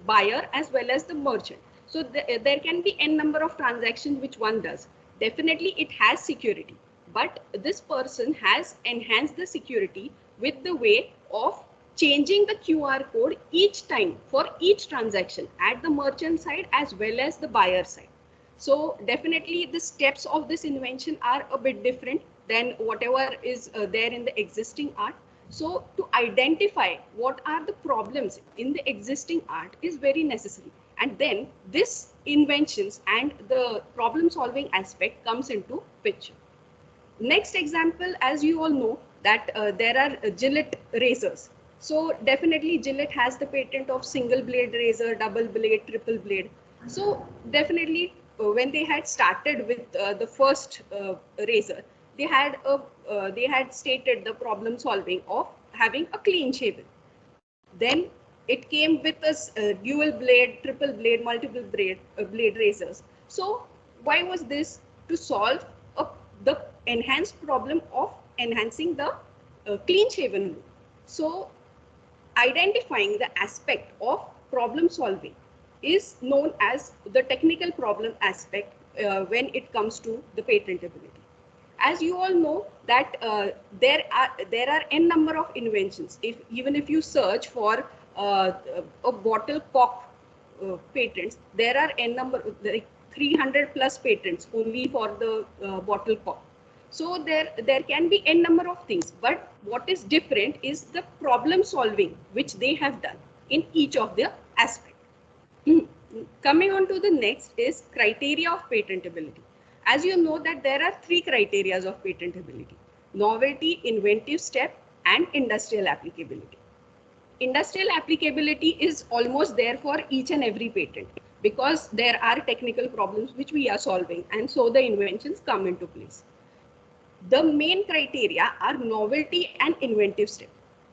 buyer as well as the merchant. So there can be n number of transactions which one does. Definitely it has security, but this person has enhanced the security with the way of changing the QR code each time for each transaction at the merchant side as well as the buyer side. So definitely the steps of this invention are a bit different than whatever is there in the existing art. So to identify what are the problems in the existing art is very necessary. And then this inventions and the problem solving aspect comes into picture. Next example, as you all know that there are Gillette razors. So definitely Gillette has the patent of single blade razor, double blade, triple blade. So definitely when they had started with the first razor, they had stated the problem solving of having a clean shaven. Then it came with a dual blade, triple blade, multiple blade razors. So why was this? To solve the enhanced problem of enhancing the clean shaven look. So identifying the aspect of problem solving is known as the technical problem aspect when it comes to the patentability. As you all know that there are n number of inventions. Even if you search for a bottle cork patents, there are n number, like 300 plus patents only for the bottle cork. So there can be n number of things, but what is different is the problem solving which they have done in each of their aspects. Coming on to the next is criteria of patentability. As you know that there are three criteria of patentability: novelty, inventive step, and industrial applicability. Industrial applicability is almost there for each and every patent because there are technical problems which we are solving, and so the inventions come into place. The main criteria are novelty and inventive step.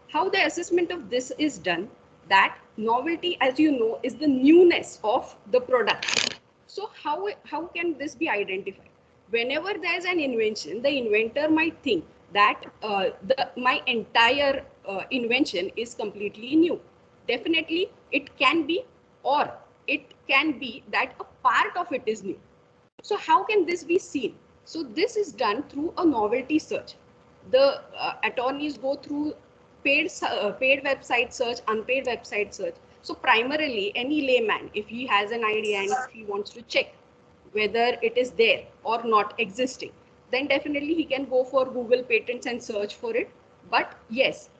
How the assessment of this is done, that novelty, as you know, is the newness of the product. So how can this be identified? Whenever there's an invention, the inventor might think that my entire invention is completely new. Definitely it can be, or it can be that a part of it is new. So how can this be seen? So this is done through a novelty search. The attorneys go through paid website search, unpaid website search. So primarily any layman, if he has an idea and if he wants to check whether it is there or not existing, then definitely he can go for Google patents and search for it. But yes,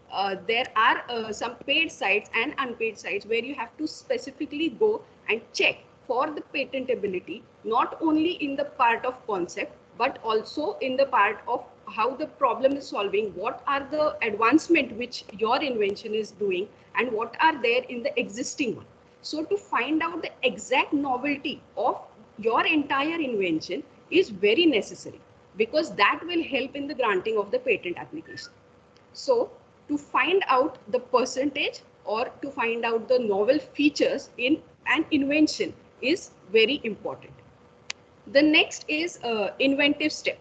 there are some paid sites and unpaid sites where you have to specifically go and check for the patentability, not only in the part of concept, but also in the part of how the problem is solving, what are the advancement which your invention is doing, and what are there in the existing one. So to find out the exact novelty of your entire invention is very necessary, because that will help in the granting of the patent application. So to find out the percentage or to find out the novel features in an invention is very important. The next is inventive step.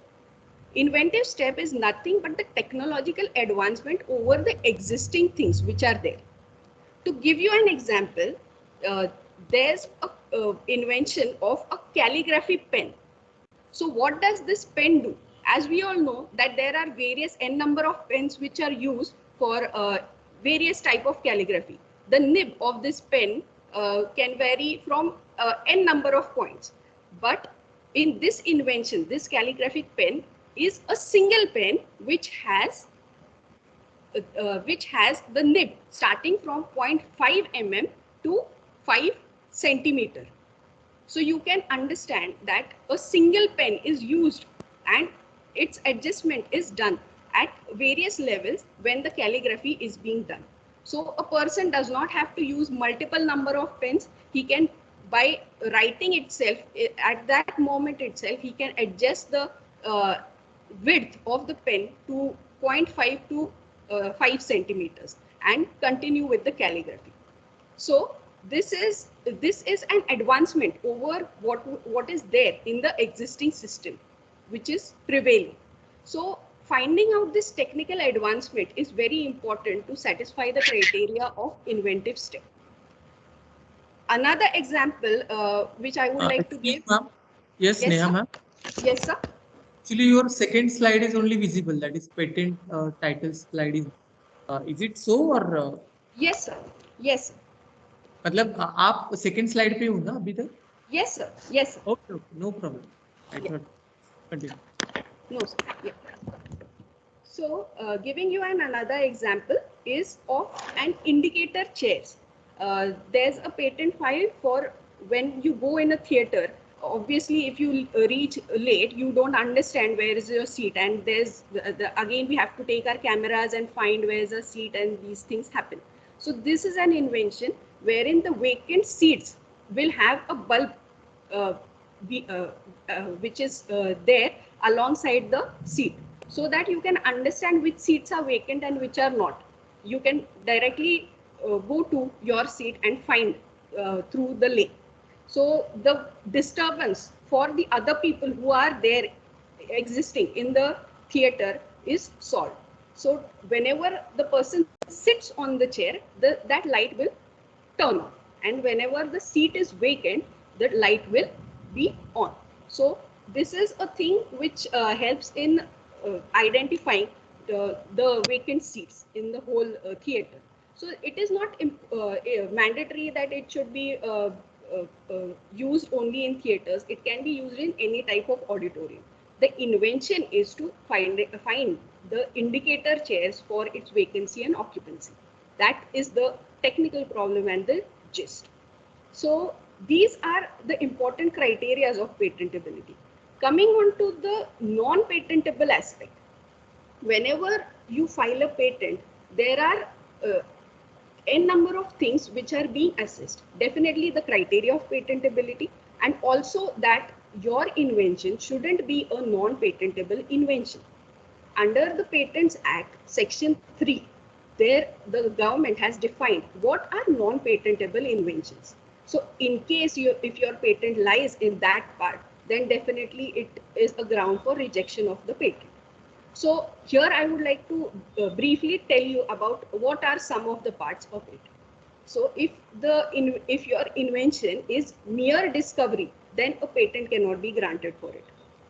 Inventive step is nothing but the technological advancement over the existing things which are there. To give you an example, there's a invention of a calligraphy pen. So what does this pen do? As we all know that there are various n number of pens which are used for various type of calligraphy. The nib of this pen can vary from n number of points. But in this invention, this calligraphic pen is a single pen which has the nib starting from 0.5 mm to 5 centimeter. So you can understand that a single pen is used and its adjustment is done at various levels when the calligraphy is being done. So a person does not have to use multiple number of pens. He can, by writing itself, at that moment itself, he can adjust the width of the pen to 0.5 to 5 centimeters and continue with the calligraphy. So this is an advancement over what is there in the existing system, which is prevailing. So finding out this technical advancement is very important to satisfy the criteria of inventive step. Another example which I would like to give. Ma'am. Yes, Yes, Neha sir. ma'am. Yes, sir. Actually, your second slide is only visible. That is patent title slide is it so or Yes, sir. Yes, sir. मतलब आप second slide पे हो ना अभी तक? Yes, sir. Yes, sir. Okay, no problem. I Yeah. thought continue. No, sir. Yeah. So giving you another example is of an indicator chairs. There's a patent file for when you go in a theater. Obviously, if you reach late, you don't understand where is your seat, and there's again we have to take our cameras and find where's the seat, and these things happen. So this is an invention wherein the vacant seats will have a bulb which is there alongside the seat, so that you can understand which seats are vacant and which are not. You can directly go to your seat and find through the lane. So the disturbance for the other people who are there existing in the theater is solved. So whenever the person sits on the chair, that light will turn on, and whenever the seat is vacant, the light will be on. So this is a thing which helps in identifying the vacant seats in the whole theater. So it is not mandatory that it should be used only in theaters. It can be used in any type of auditorium. The invention is to find the indicator chairs for its vacancy and occupancy. That is the technical problem and the gist. So these are the important criteria of patentability. Coming on to the non-patentable aspect. Whenever you file a patent, there are n number of things which are being assessed. Definitely the criteria of patentability, and also that your invention shouldn't be a non-patentable invention. Under the Patents Act, Section 3, there the government has defined what are non-patentable inventions. So in case if your patent lies in that part, then definitely it is a ground for rejection of the patent. So here I would like to briefly tell you about what are some of the parts of it. So if your invention is mere discovery, then a patent cannot be granted for it.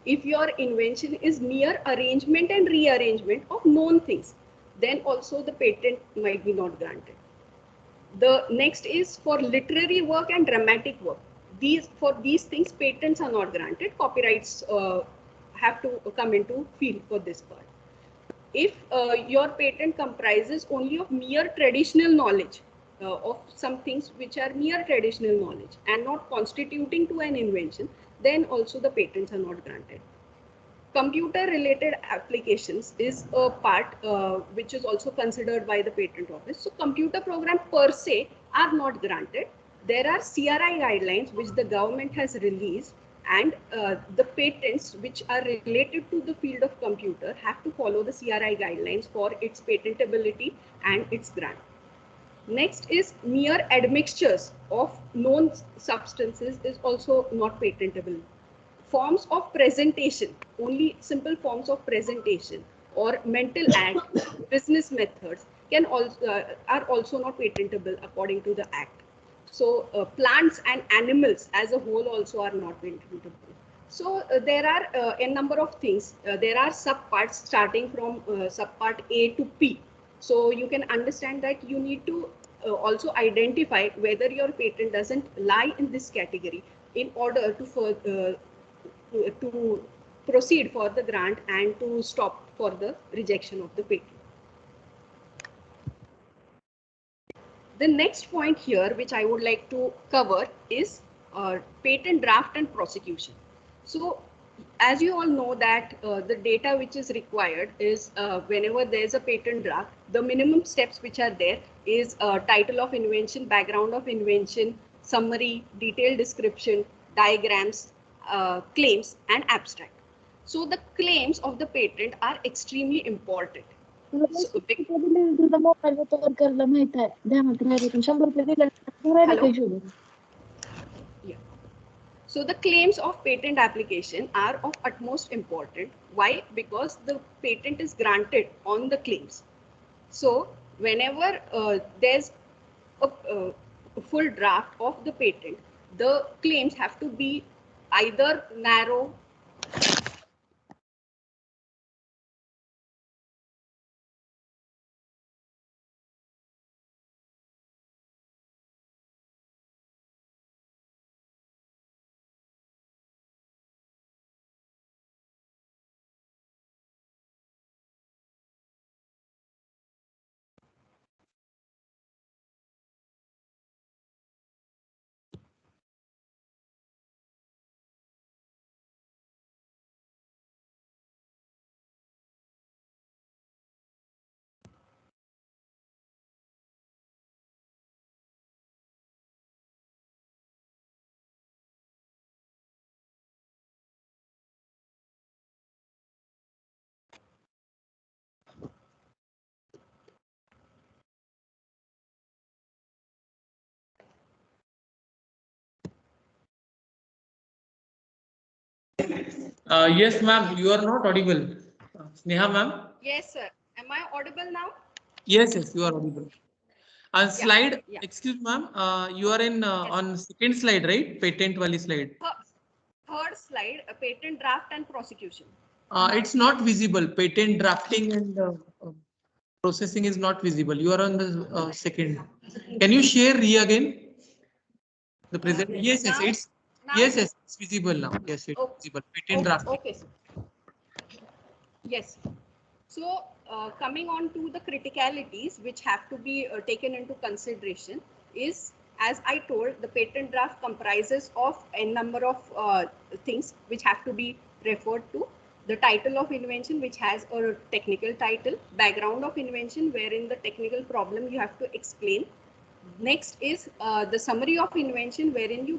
If your invention is mere arrangement and rearrangement of known things, then also the patent might be not granted. The next is for literary work and dramatic work. For these things, patents are not granted. Copyrights have to come into field for this part. If your patent comprises only of mere traditional knowledge, of some things which are mere traditional knowledge and not constituting to an invention, then also the patents are not granted. Computer related applications is a part which is also considered by the patent office. So computer program per se are not granted. there are CRI guidelines which the government has released, and the patents which are related to the field of computer have to follow the CRI guidelines for its patentability and its grant. Next is mere admixtures of known substances is also not patentable. Forms of presentation, only simple forms of presentation or mental act, business methods can also are also not patentable according to the act. So plants and animals as a whole also are not patentable. So there are a number of things. There are subparts starting from subpart A to P. So you can understand that you need to also identify whether your patent doesn't lie in this category in order to proceed for the grant and to stop for the rejection of the patent. The next point here, which I would like to cover, is patent draft and prosecution. So, as you all know that the data which is required is whenever there is a patent draft, the minimum steps which are there is title of invention, background of invention, summary, detailed description, diagrams, claims, and abstract. So the claims of the patent are extremely important. So, hello? Yeah. So the claims of patent application are of utmost importance. Why? Because the patent is granted on the claims. So whenever there's a full draft of the patent, the claims have to be either narrow. Yes, ma'am, you are not audible. Sneha, ma'am? Yes, sir. Am I audible now? Yes, yes, you are audible. On slide, yeah. excuse ma'am, you are in Yes. on second slide, right? Patent wali slide. Third slide, a patent draft and prosecution. It's not visible. Patent drafting and processing is not visible. You are on the second. Can you share again? The present. Yes, yes, Now- it's now- yes, yes, it's visible now. Yes, it's visible. Patent drafting. Okay, sir. Yes. So coming on to the criticalities which have to be taken into consideration is, as I told, the patent draft comprises of a number of things which have to be referred to. The title of invention, which has a technical title, background of invention, wherein the technical problem you have to explain. Next is the summary of invention, wherein you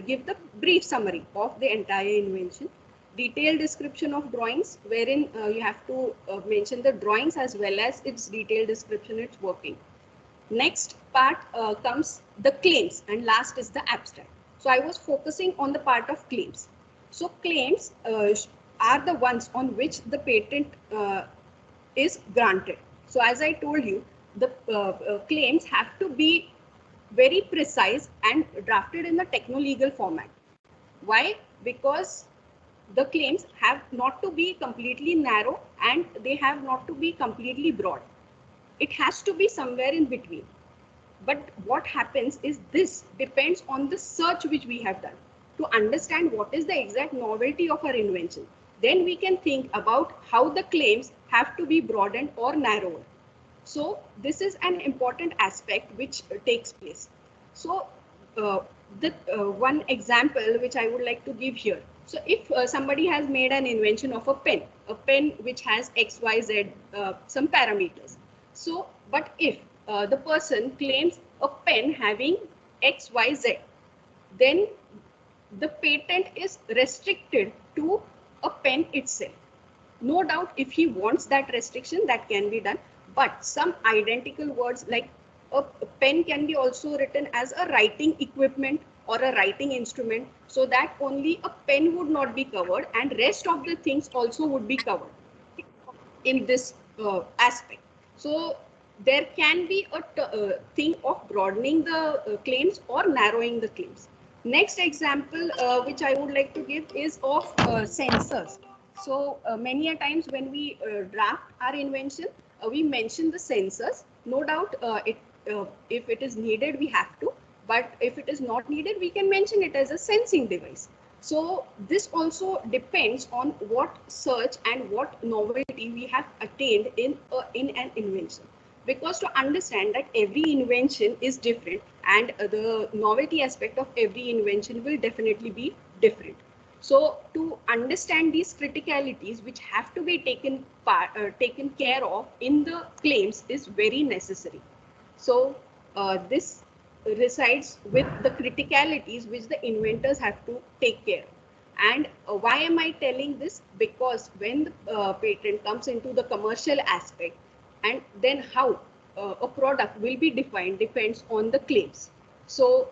give the brief summary of the entire invention. Detailed description of drawings, wherein you have to mention the drawings as well as its detailed description, its working. Next part comes the claims, and last is the abstract. So I was focusing on the part of claims. So claims are the ones on which the patent is granted. So as I told you, the claims have to be very precise and drafted in the techno-legal format. Why? Because the claims have not to be completely narrow and they have not to be completely broad. It has to be somewhere in between. But what happens is this depends on the search which we have done to understand what is the exact novelty of our invention. Then we can think about how the claims have to be broadened or narrowed. So this is an important aspect which takes place. So one example which I would like to give here. So if somebody has made an invention of a pen which has X, Y, Z, some parameters. So, but if the person claims a pen having XYZ, then the patent is restricted to a pen itself. No doubt, if he wants that restriction, that can be done. But some identical words like a pen can be also written as a writing equipment or a writing instrument, so that only a pen would not be covered and rest of the things also would be covered in this aspect. So there can be a thing of broadening the claims or narrowing the claims. Next example which I would like to give is of sensors. So many a times when we draft our invention, we mention the sensors. No doubt, if it is needed, we have to. But if it is not needed, we can mention it as a sensing device. So this also depends on what search and what novelty we have attained in an invention. Because to understand that every invention is different and the novelty aspect of every invention will definitely be different. So to understand these criticalities which have to be taken care of in the claims is very necessary. So this resides with the criticalities which the inventors have to take care of. And why am I telling this? Because when the patent comes into the commercial aspect, and then how a product will be defined depends on the claims. So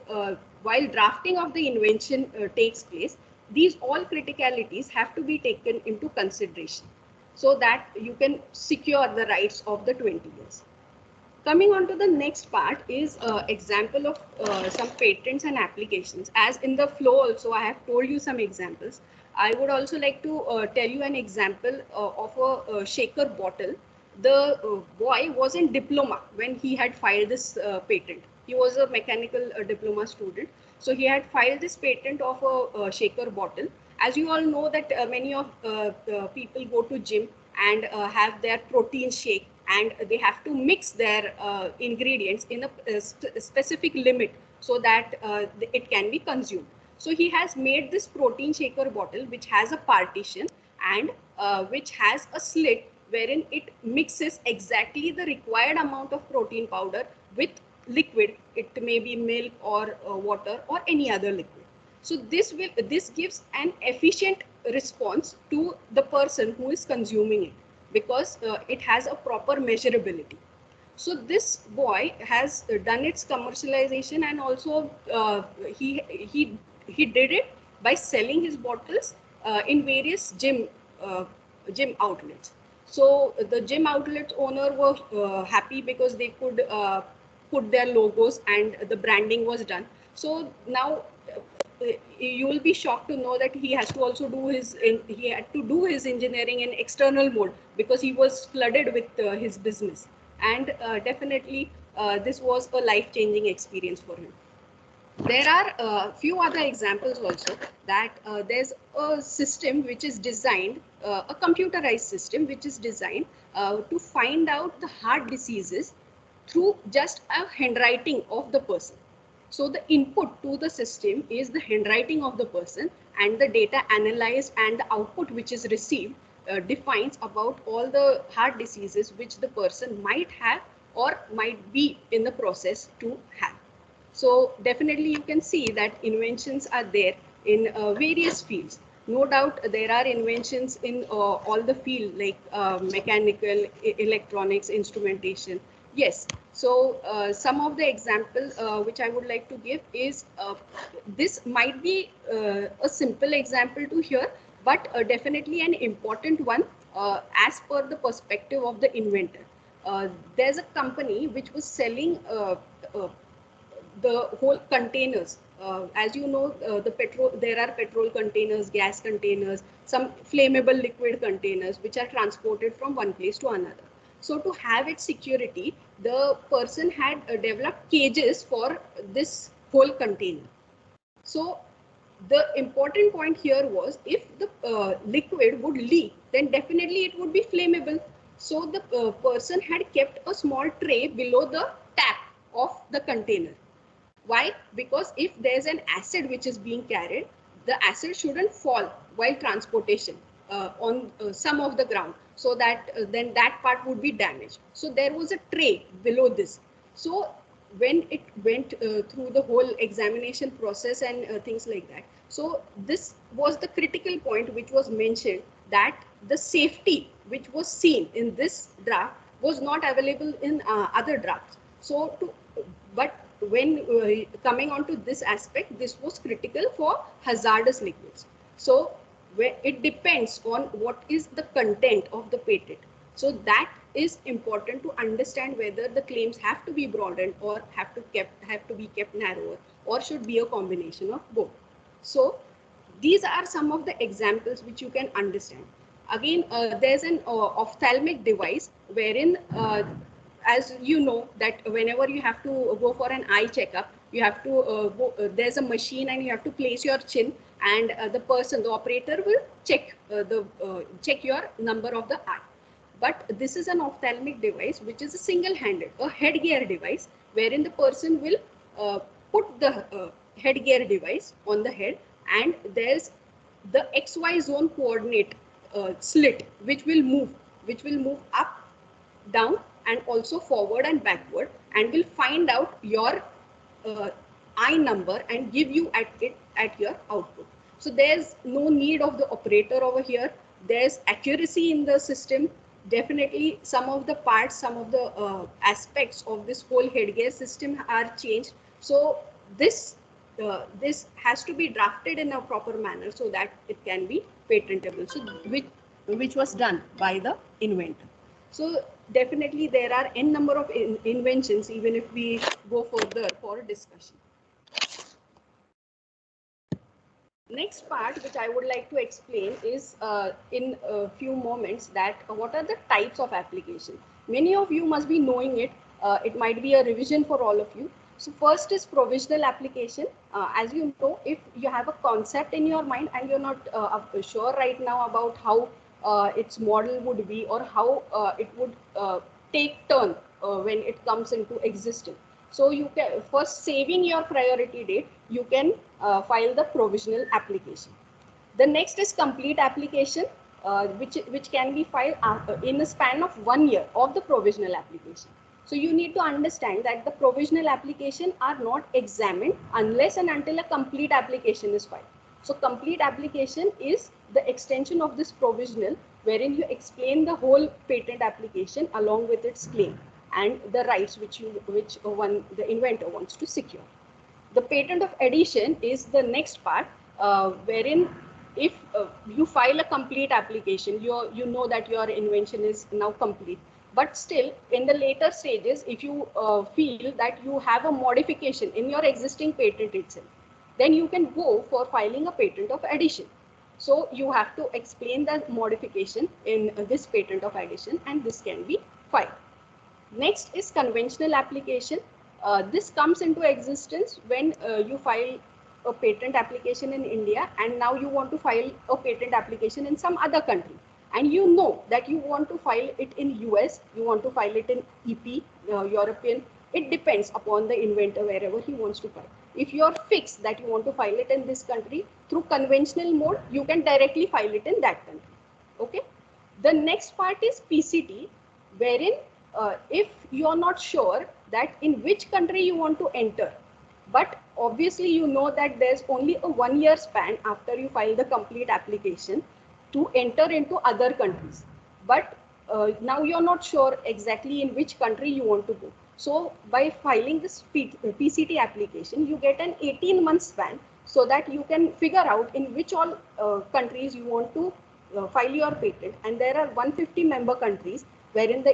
while drafting of the invention takes place, these all criticalities have to be taken into consideration so that you can secure the rights of the 20 years. Coming on to the next part is example of some patents and applications. As in the flow also, I have told you some examples. I would also like to tell you an example of a shaker bottle. The boy was in diploma when he had filed this patent. He was a mechanical diploma student. So he had filed this patent of a shaker bottle. As you all know that many of people go to gym and have their protein shake, and they have to mix their ingredients in a specific limit so that it can be consumed. So he has made this protein shaker bottle which has a partition and which has a slit wherein it mixes exactly the required amount of protein powder with liquid. It may be milk or water or any other liquid. So this gives an efficient response to the person who is consuming it, because it has a proper measurability. So this boy has done its commercialization, and also he did it by selling his bottles in various gym outlets. So the gym outlet owner were happy because they could put their logos and the branding was done. So now you will be shocked to know that he has to also do he had to do his engineering in external mode because he was flooded with his business, and definitely this was a life-changing experience for him. There are a few other examples also, that there's a system which is designed, a computerized system which is designed to find out the heart diseases through just a handwriting of the person. So the input to the system is the handwriting of the person, and the data analyzed and the output which is received defines about all the heart diseases which the person might have or might be in the process to have. So definitely you can see that inventions are there in various fields. No doubt there are inventions in all the field, like mechanical, electronics, instrumentation. Yes. So some of the examples which I would like to give is, this might be a simple example to hear, but definitely an important one as per the perspective of the inventor. There's a company which was selling the whole containers. As you know, there are petrol containers, gas containers, some flammable liquid containers which are transported from one place to another. So to have its security, the person had developed cages for this whole container. So the important point here was, if the liquid would leak, then definitely it would be flammable. So the person had kept a small tray below the tap of the container. Why? Because if there's an acid which is being carried, the acid shouldn't fall while transportation on some of the ground, so that then that part would be damaged. So there was a tray below this. So when it went through the whole examination process and things like that. So this was the critical point which was mentioned, that the safety which was seen in this draft was not available in other drafts. So but when coming on to this aspect, this was critical for hazardous liquids. So where it depends on what is the content of the patent. So that is important to understand whether the claims have to be broadened or have to be kept narrower, or should be a combination of both. So these are some of the examples which you can understand. Again, there's an ophthalmic device wherein, as you know, that whenever you have to go for an eye checkup, you have to there's a machine and you have to place your chin, and the operator will check your number of the eye. But this is an ophthalmic device which is a single-handed, a headgear device, wherein the person will put the headgear device on the head, and there's the XY zone coordinate slit which will move up, down, and also forward and backward, and will find out your eye number and give you at your output. So there's no need of the operator over here. There's accuracy in the system. Definitely some of the parts, some of the aspects of this whole headgear system are changed. So this has to be drafted in a proper manner so that it can be patentable. So which was done by the inventor. So definitely there are n number of inventions, even if we go further for discussion. Next part which I would like to explain is in a few moments, that what are the types of application. Many of you must be knowing it. It might be a revision for all of you. So first is provisional application. As you know, if you have a concept in your mind and you're not sure right now about how its model would be, or how it would take turn when it comes into existence. So you can, first saving your priority date, you can file the provisional application. The next is complete application, which can be filed in a span of 1 year of the provisional application. So you need to understand that the provisional application are not examined unless and until a complete application is filed. So complete application is the extension of this provisional, wherein you explain the whole patent application along with its claim and the rights which the inventor wants to secure. The patent of addition is the next part, wherein if you file a complete application, you know that your invention is now complete. But still, in the later stages, if you feel that you have a modification in your existing patent itself, then you can go for filing a patent of addition. So you have to explain the modification in this patent of addition, and this can be filed. Next is conventional application. This comes into existence when you file a patent application in India, and now you want to file a patent application in some other country. And you know that you want to file it in US, you want to file it in EP, European. It depends upon the inventor wherever he wants to file. If you're fixed that you want to file it in this country, through conventional mode, you can directly file it in that country. Okay. The next part is PCT, wherein if you are not sure that in which country you want to enter, but obviously you know that there's only a 1 year span after you file the complete application to enter into other countries, but now you're not sure exactly in which country you want to go. So by filing this PCT application, you get an 18-month span so that you can figure out in which all countries you want to file your patent. And there are 150 member countries wherein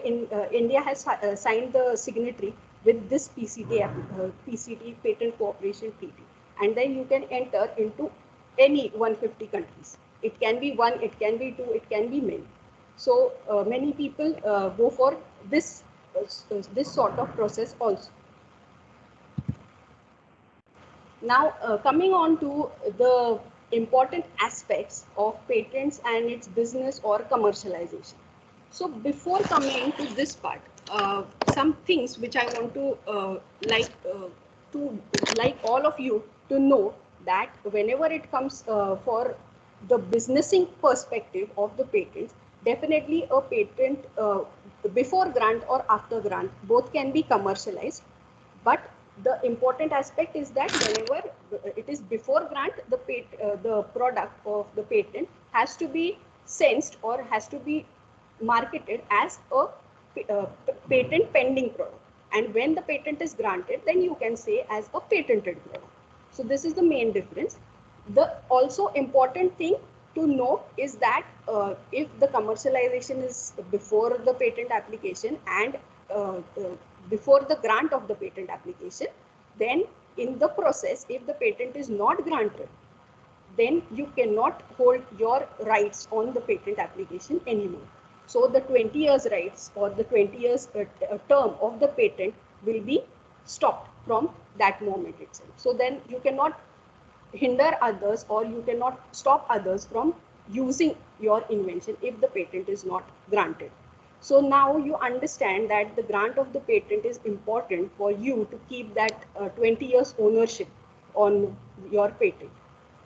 India has signed the signatory with this PCT Patent Cooperation Treaty, and then you can enter into any 150 countries. It can be 1, it can be 2, it can be many. So many people go for this sort of process also. Now coming on to the important aspects of patents and its business or commercialization. So before coming to this part, some things which I want to like all of you to know, that whenever it comes for the businessing perspective of the patents, definitely a patent before grant or after grant, both can be commercialized. But the important aspect is that whenever it is before grant, the product of the patent has to be sensed or has to be marketed as a patent pending product. And when the patent is granted, then you can say as a patented product. So this is the main difference. The also important thing to know is that if the commercialization is before the patent application and before the grant of the patent application, then in the process, if the patent is not granted, then you cannot hold your rights on the patent application anymore. So the 20 years rights or the 20 years term of the patent will be stopped from that moment itself. So then you cannot hinder others or you cannot stop others from using your invention if the patent is not granted. So now you understand that the grant of the patent is important for you to keep that 20 years ownership on your patent.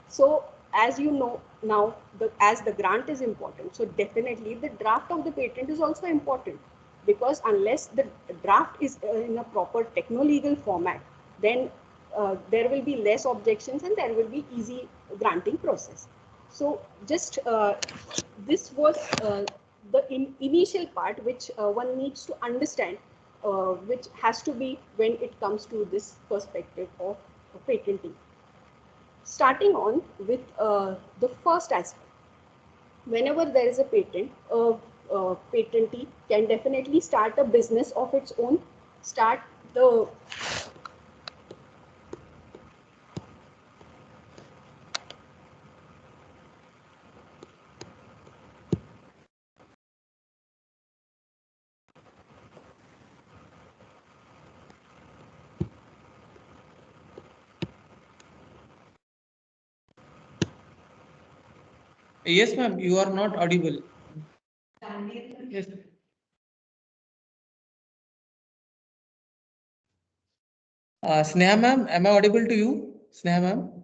So as you know now, as the grant is important, so definitely the draft of the patent is also important, because unless the draft is in a proper techno-legal format, then there will be less objections and there will be easy granting process. So just this was the initial part which one needs to understand, which has to be when it comes to this perspective of patenting. Starting on with the first aspect, whenever there is a patent, a patentee can definitely start a business of its own, start the Yes, ma'am, you are not audible. Yes. Sneha ma'am, am I audible to you? Sneha ma'am?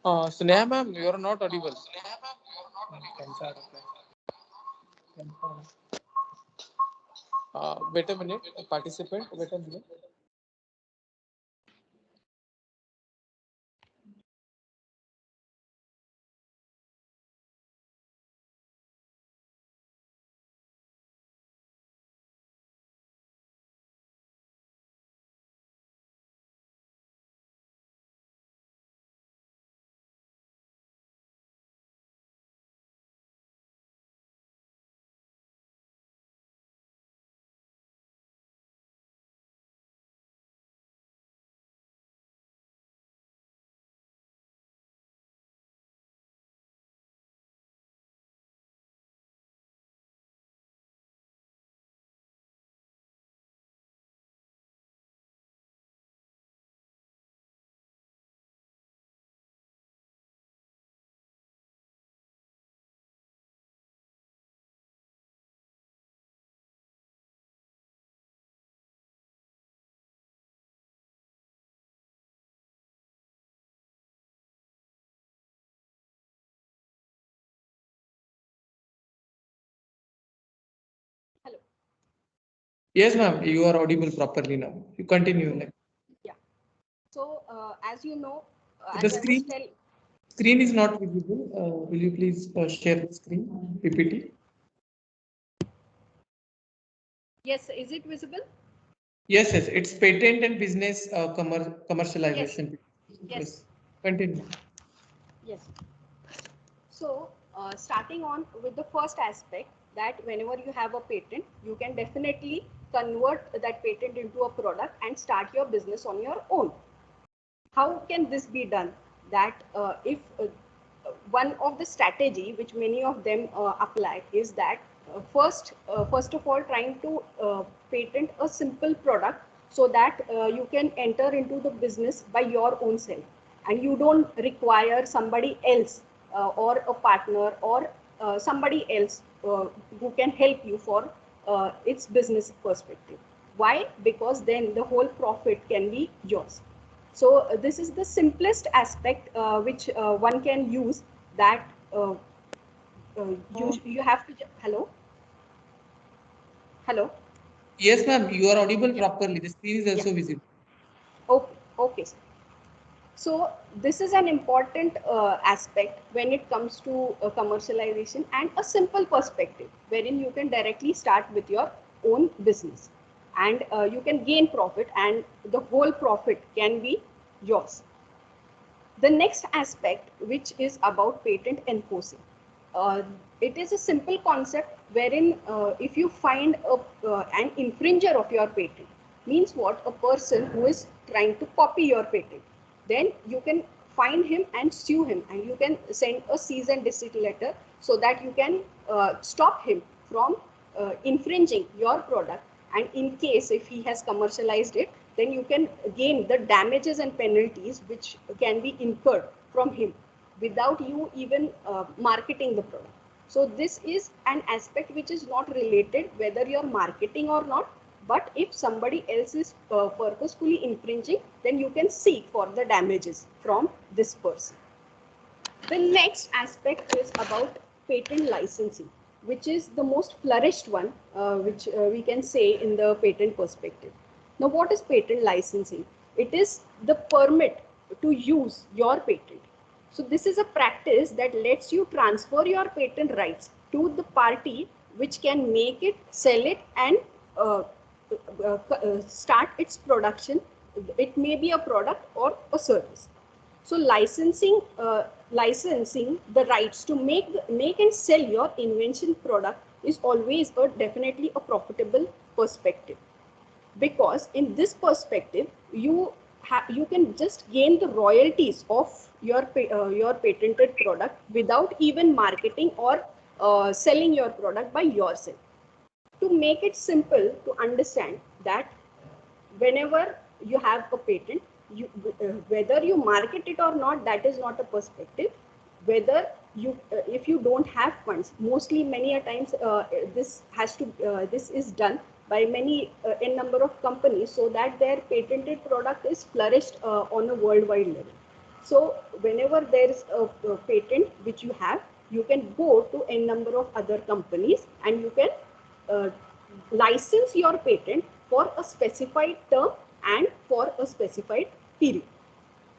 Sneha ma'am, you are not audible. Wait a minute, participant, wait a minute. hello. Yes, ma'am, you are audible properly now. You continue. Yeah. So as you know, The as I was telling. screen is not visible. Will you please share the screen, PPT? Yes, is it visible? Yes, yes, it's patent and business commercialization. Yes. Continue. Yes. So starting on with the first aspect, that whenever you have a patent, you can definitely convert that patent into a product and start your business on your own. How can this be done? That if one of the strategy which many of them apply is that first of all trying to patent a simple product so that you can enter into the business by your own self and you don't require somebody else or a partner or somebody else who can help you for its business perspective. Why? Because then the whole profit can be yours. So this is the simplest aspect which one can use, that you have to hello. Yes, ma'am, you are audible properly. The screen is also visible. Okay, sir. So this is an important aspect when it comes to commercialization and a simple perspective wherein you can directly start with your own business and you can gain profit and the whole profit can be yours. The next aspect, which is about patent enforcing. It is a simple concept wherein if you find an infringer of your patent, means what? A person who is trying to copy your patent, then you can find him and sue him and you can send a cease and desist letter so that you can stop him from infringing your product. And in case if he has commercialized it, then you can gain the damages and penalties which can be incurred from him without you even marketing the product. So this is an aspect which is not related whether you're marketing or not, but if somebody else is purposefully infringing, then you can seek for the damages from this person. The next aspect is about patent licensing, which is the most flourished one, which we can say in the patent perspective. Now, what is patent licensing? It is the permit to use your patent. So this is a practice that lets you transfer your patent rights to the party which can make it, sell it, and start its production. It may be a product or a service. So licensing the rights to make and sell your invention product is always definitely a profitable perspective, because in this perspective you can just gain the royalties of your patented product without even marketing or selling your product by yourself. To make it simple to understand, that whenever you have a patent, whether you market it or not, that is not a perspective. Whether you if you don't have funds, mostly many a times this is done by many n number of companies so that their patented product is flourished on a worldwide level. So whenever there is a patent which you have, you can go to n number of other companies and you can license your patent for a specified term and for a specified period.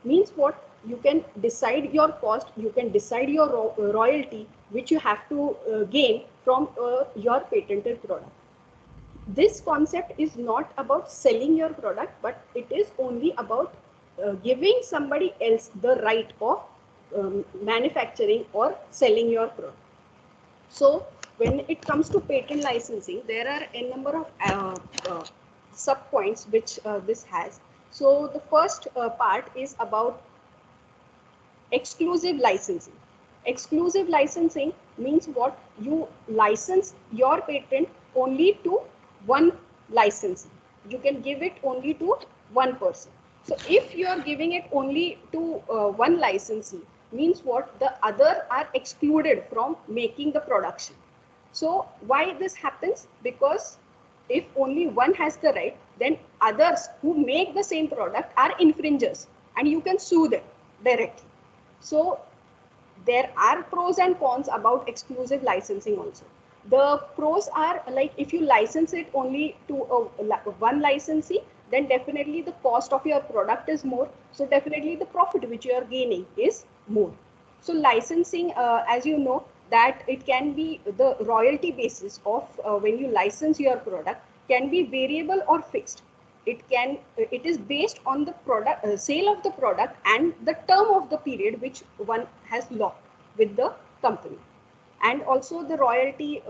Means what? You can decide your cost, you can decide your royalty which you have to gain from your patented product. This concept is not about selling your product, but it is only about giving somebody else the right of manufacturing or selling your product. So when it comes to patent licensing, there are a number of sub points which this has. So the first part is about exclusive licensing. Exclusive licensing means what? You license your patent only to one licensee. You can give it only to one person. So if you are giving it only to one licensee, means what? The other are excluded from making the production. So why this happens? Because if only one has the right, then others who make the same product are infringers and you can sue them directly. So there are pros and cons about exclusive licensing also. The pros are, like, if you license it only to one licensee, then definitely the cost of your product is more. So definitely the profit which you are gaining is more. So licensing, as you know, that it can be the royalty basis of when you license your product can be variable or fixed. It is based on the product sale of the product and the term of the period which one has locked with the company. And also the royalty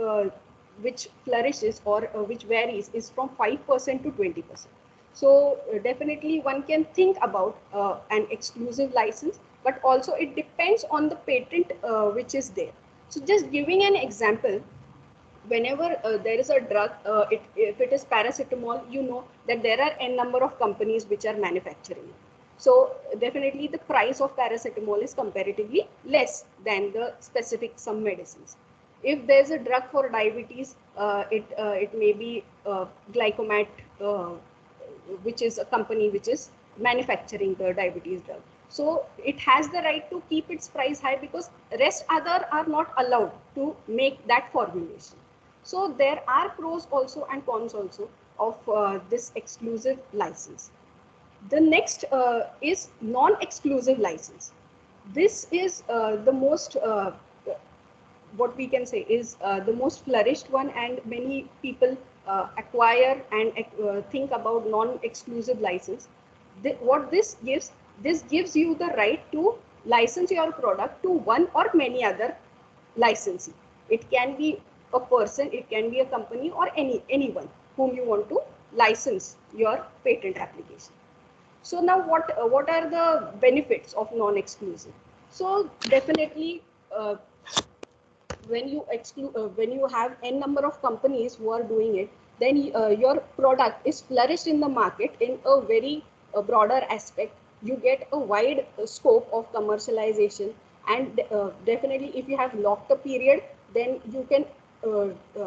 which flourishes or which varies is from 5% to 20%. So definitely one can think about an exclusive license, but also it depends on the patent which is there. So just giving an example, whenever there is a drug, if it is paracetamol, you know that there are n number of companies which are manufacturing it. So definitely the price of paracetamol is comparatively less than the specific some medicines. If there's a drug for diabetes, it may be Glycomat, which is a company which is manufacturing the diabetes drug. So it has the right to keep its price high because rest other are not allowed to make that formulation. So there are pros also and cons also of this exclusive license. The next is non-exclusive license. This is the most, what we can say is the most flourished one, and many people acquire and think about non-exclusive license. What this gives you the right to license your product to one or many other licensee. It can be a person, it can be a company, or anyone whom you want to license your patent application. So now what are the benefits of non-exclusive? So definitely when you have n number of companies who are doing it, then your product is flourished in the market in a very broader aspect. You get a wide scope of commercialization, and definitely if you have locked a period, then you can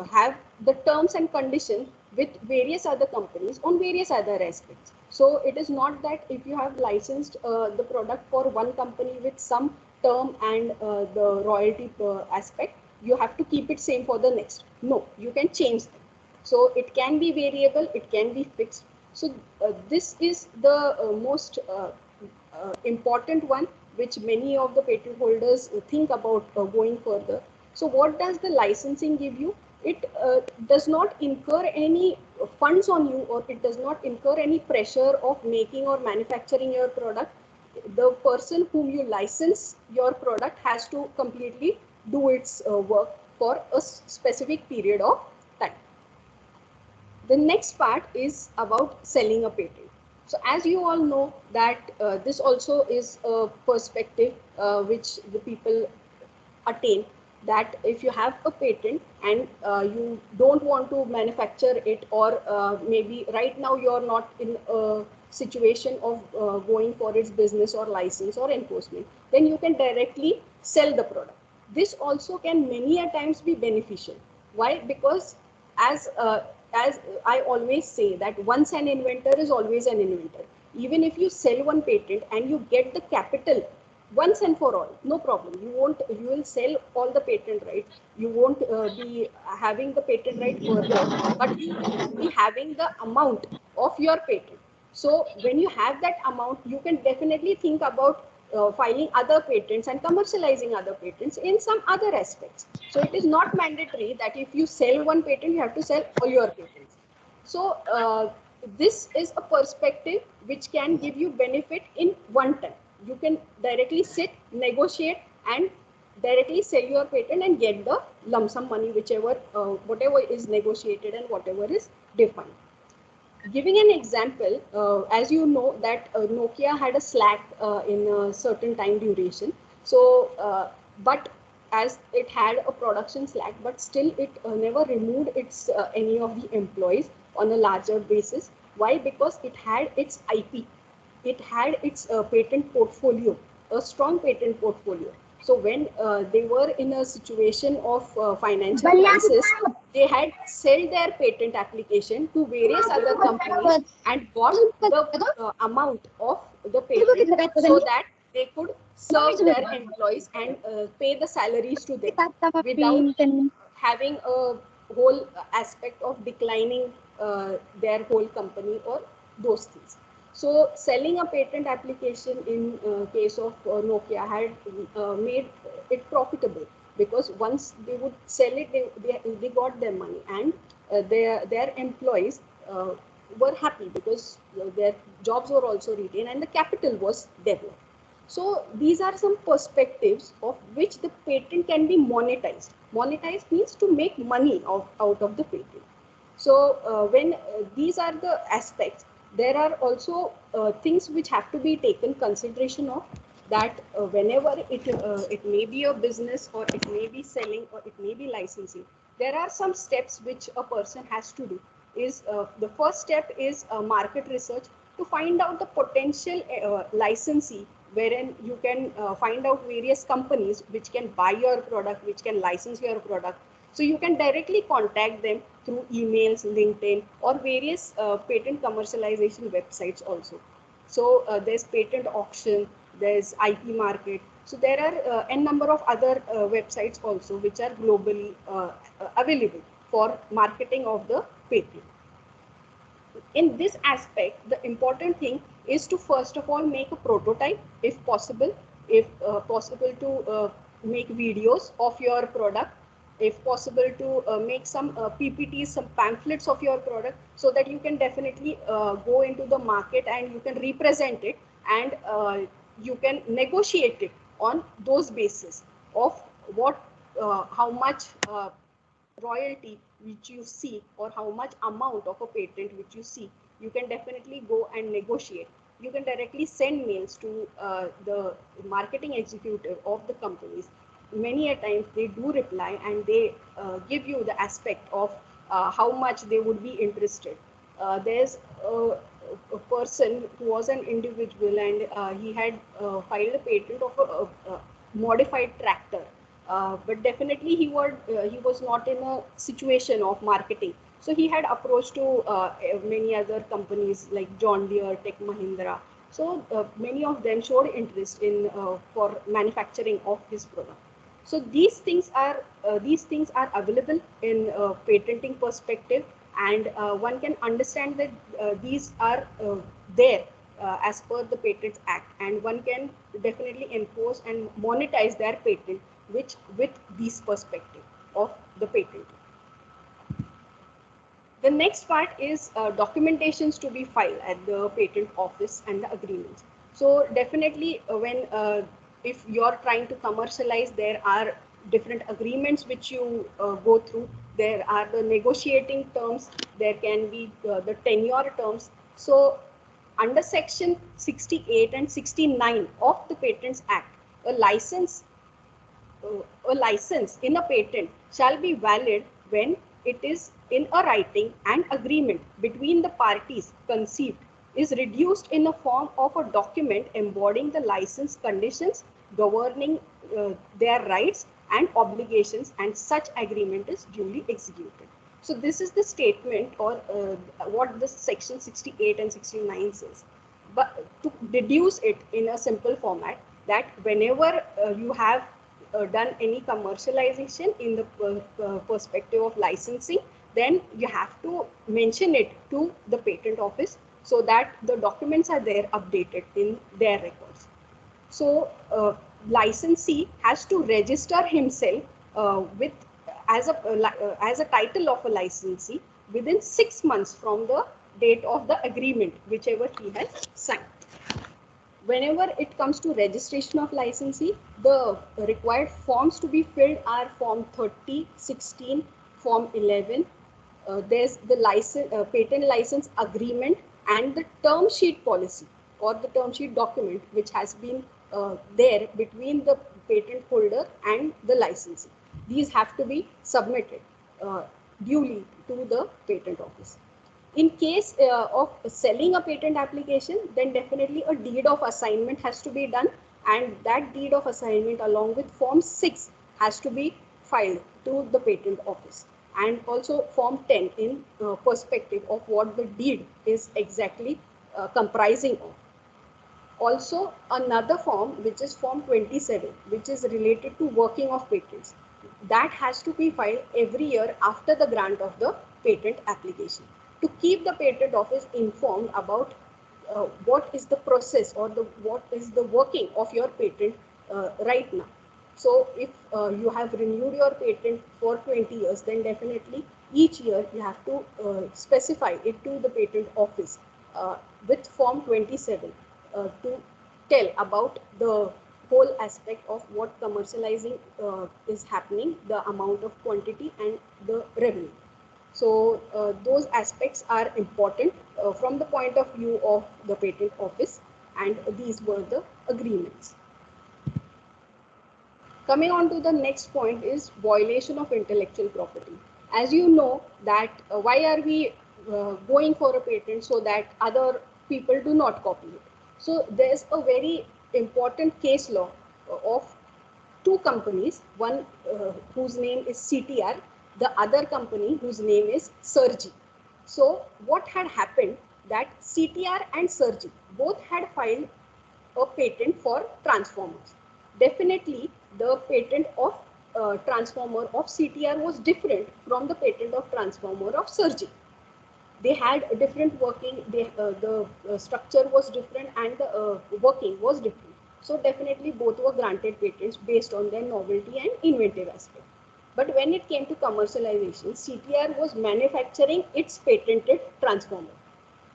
have the terms and conditions with various other companies on various other aspects. So it is not that if you have licensed the product for one company with some term and the royalty aspect, you have to keep it same for the next. No, you can change them. So it can be variable, it can be fixed. So this is the most important one, which many of the patent holders think about going further. So what does the licensing give you? It does not incur any funds on you, or it does not incur any pressure of making or manufacturing your product. The person whom you license your product has to completely do its work for a specific period of time. The next part is about selling a patent. So as you all know that this also is a perspective which the people attain, that if you have a patent and you don't want to manufacture it, or maybe right now you're not in a situation of going for its business or license or enforcement, then you can directly sell the product. This also can many a times be beneficial. Why? Because as I always say that once an inventor is always an inventor. Even if you sell one patent and you get the capital once and for all, no problem. You will sell all the patent rights. You won't be having the patent right further, but you will be having the amount of your patent. So when you have that amount, you can definitely think about filing other patents and commercializing other patents in some other aspects. So it is not mandatory that if you sell one patent, you have to sell all your patents. So this is a perspective which can give you benefit in one time. You can directly sit, negotiate, and directly sell your patent and get the lump sum money, whatever is negotiated and whatever is defined. Giving an example, as you know that Nokia had a slack in a certain time duration. So, but as it had a production slack, but still it never removed its any of the employees on a larger basis. Why? Because it had its IP. It had its patent portfolio, a strong patent portfolio. So when they were in a situation of financial crisis, they had sold their patent application to various other companies and got the amount of the patent so that they could serve their employees and pay the salaries to them without having a whole aspect of declining their whole company or those things. So selling a patent application in case of Nokia had made it profitable, because once they would sell it, they got their money, and their employees were happy because their jobs were also retained and the capital was developed. So these are some perspectives of which the patent can be monetized. Monetized means to make money out of the patent. So when these are the aspects, there are also things which have to be taken consideration of. that whenever it may be a business, or it may be selling, or it may be licensing, there are some steps which a person has to do. Is the first step is market research, to find out the potential licensee, wherein you can find out various companies which can buy your product, which can license your product. So you can directly contact them through emails, LinkedIn, or various patent commercialization websites also. So there's patent auction, there's IP market. So there are n number of other websites also which are globally available for marketing of the patent. In this aspect, the important thing is to first of all make a prototype, if possible, if possible to make videos of your product, if possible to make some PPTs, some pamphlets of your product, so that you can definitely go into the market and you can represent it, and you can negotiate it on those basis of what, how much royalty which you seek, or how much amount of a patent which you seek. You can definitely go and negotiate. You can directly send mails to the marketing executive of the companies. Many a times they do reply, and they give you the aspect of how much they would be interested. There's a person who was an individual, and he had filed a patent of a modified tractor. But definitely he was not in a situation of marketing. So he had approached to many other companies like John Deere, Tech Mahindra. So many of them showed interest in for manufacturing of his product. So these things are available in patenting perspective, and one can understand that these are there as per the Patents Act, and one can definitely enforce and monetize their patent which with these perspective of the patent. The next part is documentations to be filed at the patent office and the agreements. So definitely when if you're trying to commercialize, there are different agreements which you go through. There are the negotiating terms, there can be the tenure terms. So under section 68 and 69 of the Patents Act, a license in a patent shall be valid when it is in a writing and agreement between the parties conceived, is reduced in the form of a document embodying the license conditions governing their rights and obligations, and such agreement is duly executed. So this is the statement, or what the section 68 and 69 says. But to deduce it in a simple format, that whenever you have done any commercialization in the perspective of licensing, then you have to mention it to the patent office, so that the documents are there updated in their records. So licensee has to register himself with as a title of a licensee within 6 months from the date of the agreement whichever he has signed. Whenever it comes to registration of licensee, the required forms to be filled are Form 30, 16, Form 11. There's the patent license agreement and the term sheet policy, or the term sheet document, which has been there between the patent holder and the licensee. These have to be submitted duly to the patent office. In case of selling a patent application, then definitely a deed of assignment has to be done, and that deed of assignment along with Form 6 has to be filed to the patent office, and also Form 10 in perspective of what the deed is exactly comprising of. Also another form, which is Form 27, which is related to working of patents, that has to be filed every year after the grant of the patent application, to keep the patent office informed about what is the process, or what is the working of your patent right now. So if you have renewed your patent for 20 years, then definitely each year you have to specify it to the patent office with Form 27 to tell about the whole aspect of what commercializing is happening, the amount of quantity and the revenue. So those aspects are important from the point of view of the patent office, and these were the agreements. Coming on to the next point is violation of intellectual property. As you know that why are we going for a patent? So that other people do not copy it. So there's a very important case law of two companies, one whose name is CTR, the other company whose name is Sergi. So what had happened that CTR and Sergi both had filed a patent for transformers. Definitely, the patent of transformer of CTR was different from the patent of transformer of Sergi. They had a different working, the structure was different and the working was different. So definitely both were granted patents based on their novelty and inventive aspect. But when it came to commercialization, CTR was manufacturing its patented transformer.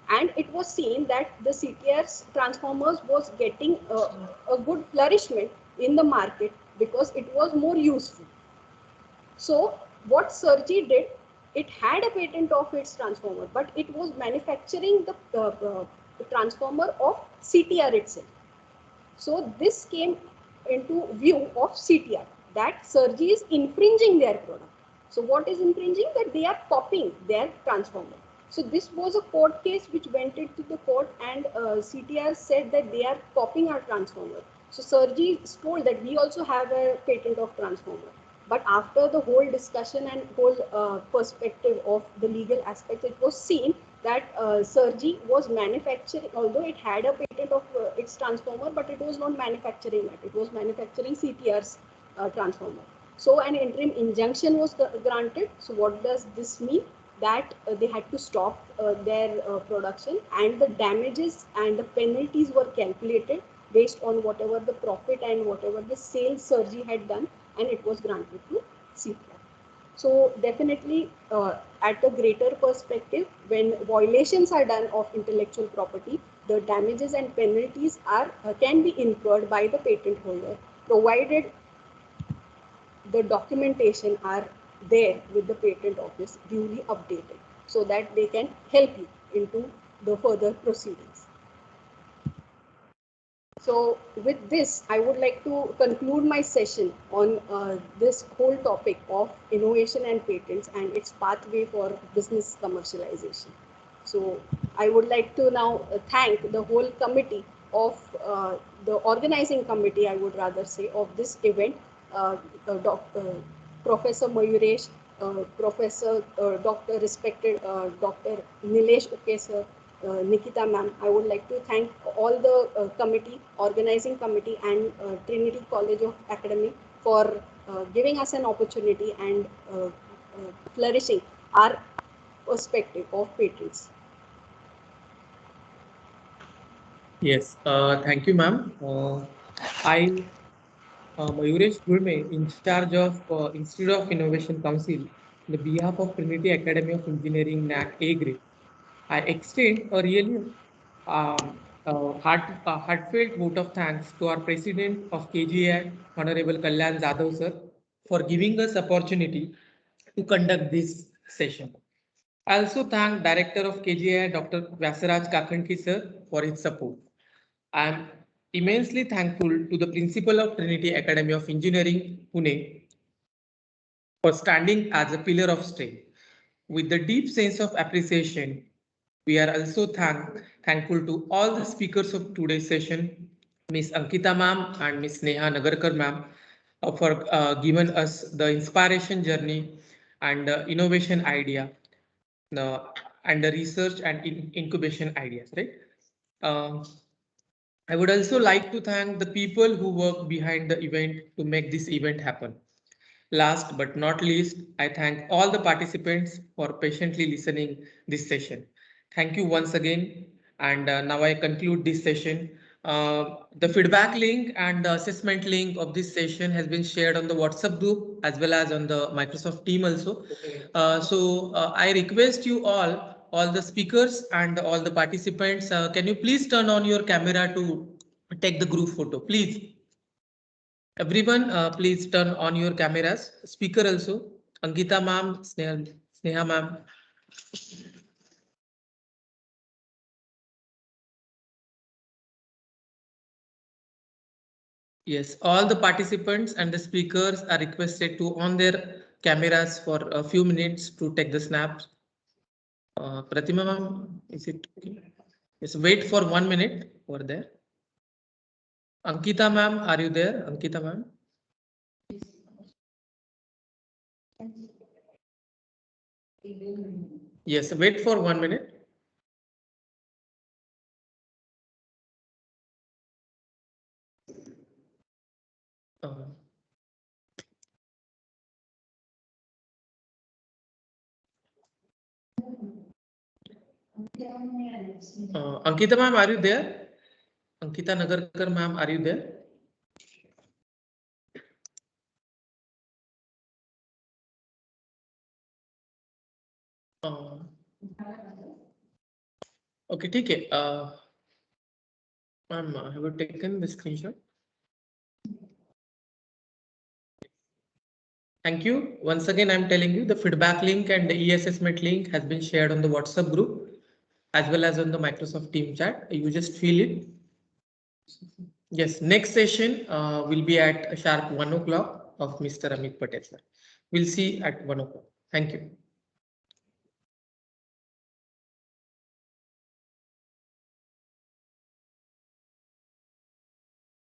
And it was seen that the CTR's transformers was getting a good flourishment in the market because it was more useful. So what Sergi did, it had a patent of its transformer, but it was manufacturing the transformer of CTR itself. So this came into view of CTR that Sergi is infringing their product. So what is infringing? That they are copying their transformer. So this was a court case which went into the court, and CTR said that they are copying our transformer. So Sergi is told that we also have a patent of transformer. But after the whole discussion and whole perspective of the legal aspects, it was seen that Sergi was manufacturing, although it had a patent of its transformer, but it was not manufacturing it. It was manufacturing CTR's transformer. So an interim injunction was granted. So what does this mean? That they had to stop their production, and the damages and the penalties were calculated based on whatever the profit and whatever the sales Sergi had done, and it was granted to CTR. So definitely at a greater perspective, when violations are done of intellectual property, the damages and penalties are can be incurred by the patent holder, provided the documentation are there with the patent office duly updated, so that they can help you into the further proceedings. So with this, I would like to conclude my session on this whole topic of innovation and patents and its pathway for business commercialization. So I would like to now thank the whole committee of the organizing committee, I would rather say, of this event, Professor Mayuresh, Professor Dr. respected Dr. Nilesh Ukesar, Nikita ma'am. I would like to thank all the committee, organizing committee, and Trinity College of Academy for giving us an opportunity and flourishing our perspective of patents. Yes, thank you, ma'am. I, Mayuresh Gurme, in charge of Institute of Innovation Council, on the behalf of Trinity Academy of Engineering, NAC A grade, I extend a really heartfelt vote of thanks to our President of KGI, Honorable Kalyan Jadhav sir, for giving us opportunity to conduct this session. I also thank Director of KGI, Dr. Vyasaraj Kakhanki sir, for his support. I am immensely thankful to the Principal of Trinity Academy of Engineering, Pune, for standing as a pillar of strength. With the deep sense of appreciation, we are also thankful to all the speakers of today's session, Ms. Ankita ma'am and Ms. Neha Nagarkar ma'am, for giving us the inspiration journey and innovation idea, and the research and incubation ideas, right? I would also like to thank the people who work behind the event to make this event happen. Last but not least, I thank all the participants for patiently listening this session. Thank you once again. And now I conclude this session. The feedback link and the assessment link of this session has been shared on the WhatsApp group as well as on the Microsoft team also. I request you all the speakers and all the participants, can you please turn on your camera to take the group photo, please? Everyone, please turn on your cameras. Speaker also, Ankita ma'am, Sneha ma'am. Yes, all the participants and the speakers are requested to on their cameras for a few minutes to take the snaps. Pratima ma'am, is it okay? Yes, wait for 1 minute over there. Ankita ma'am, are you there? Ankita ma'am? Yes, wait for 1 minute. Uh, Ankita ma'am, are you there? Ankita Nagarkar ma'am, are you there? Okay, ठीक है. Ma'am, have you taken the screenshot? Thank you. Once again, I'm telling you the feedback link and the e-assessment link has been shared on the WhatsApp group as well as on the Microsoft Team chat. You just fill it. Yes, next session will be at sharp 1 o'clock of Mr. Amit Patel, sir. We'll see at 1 o'clock. Thank you.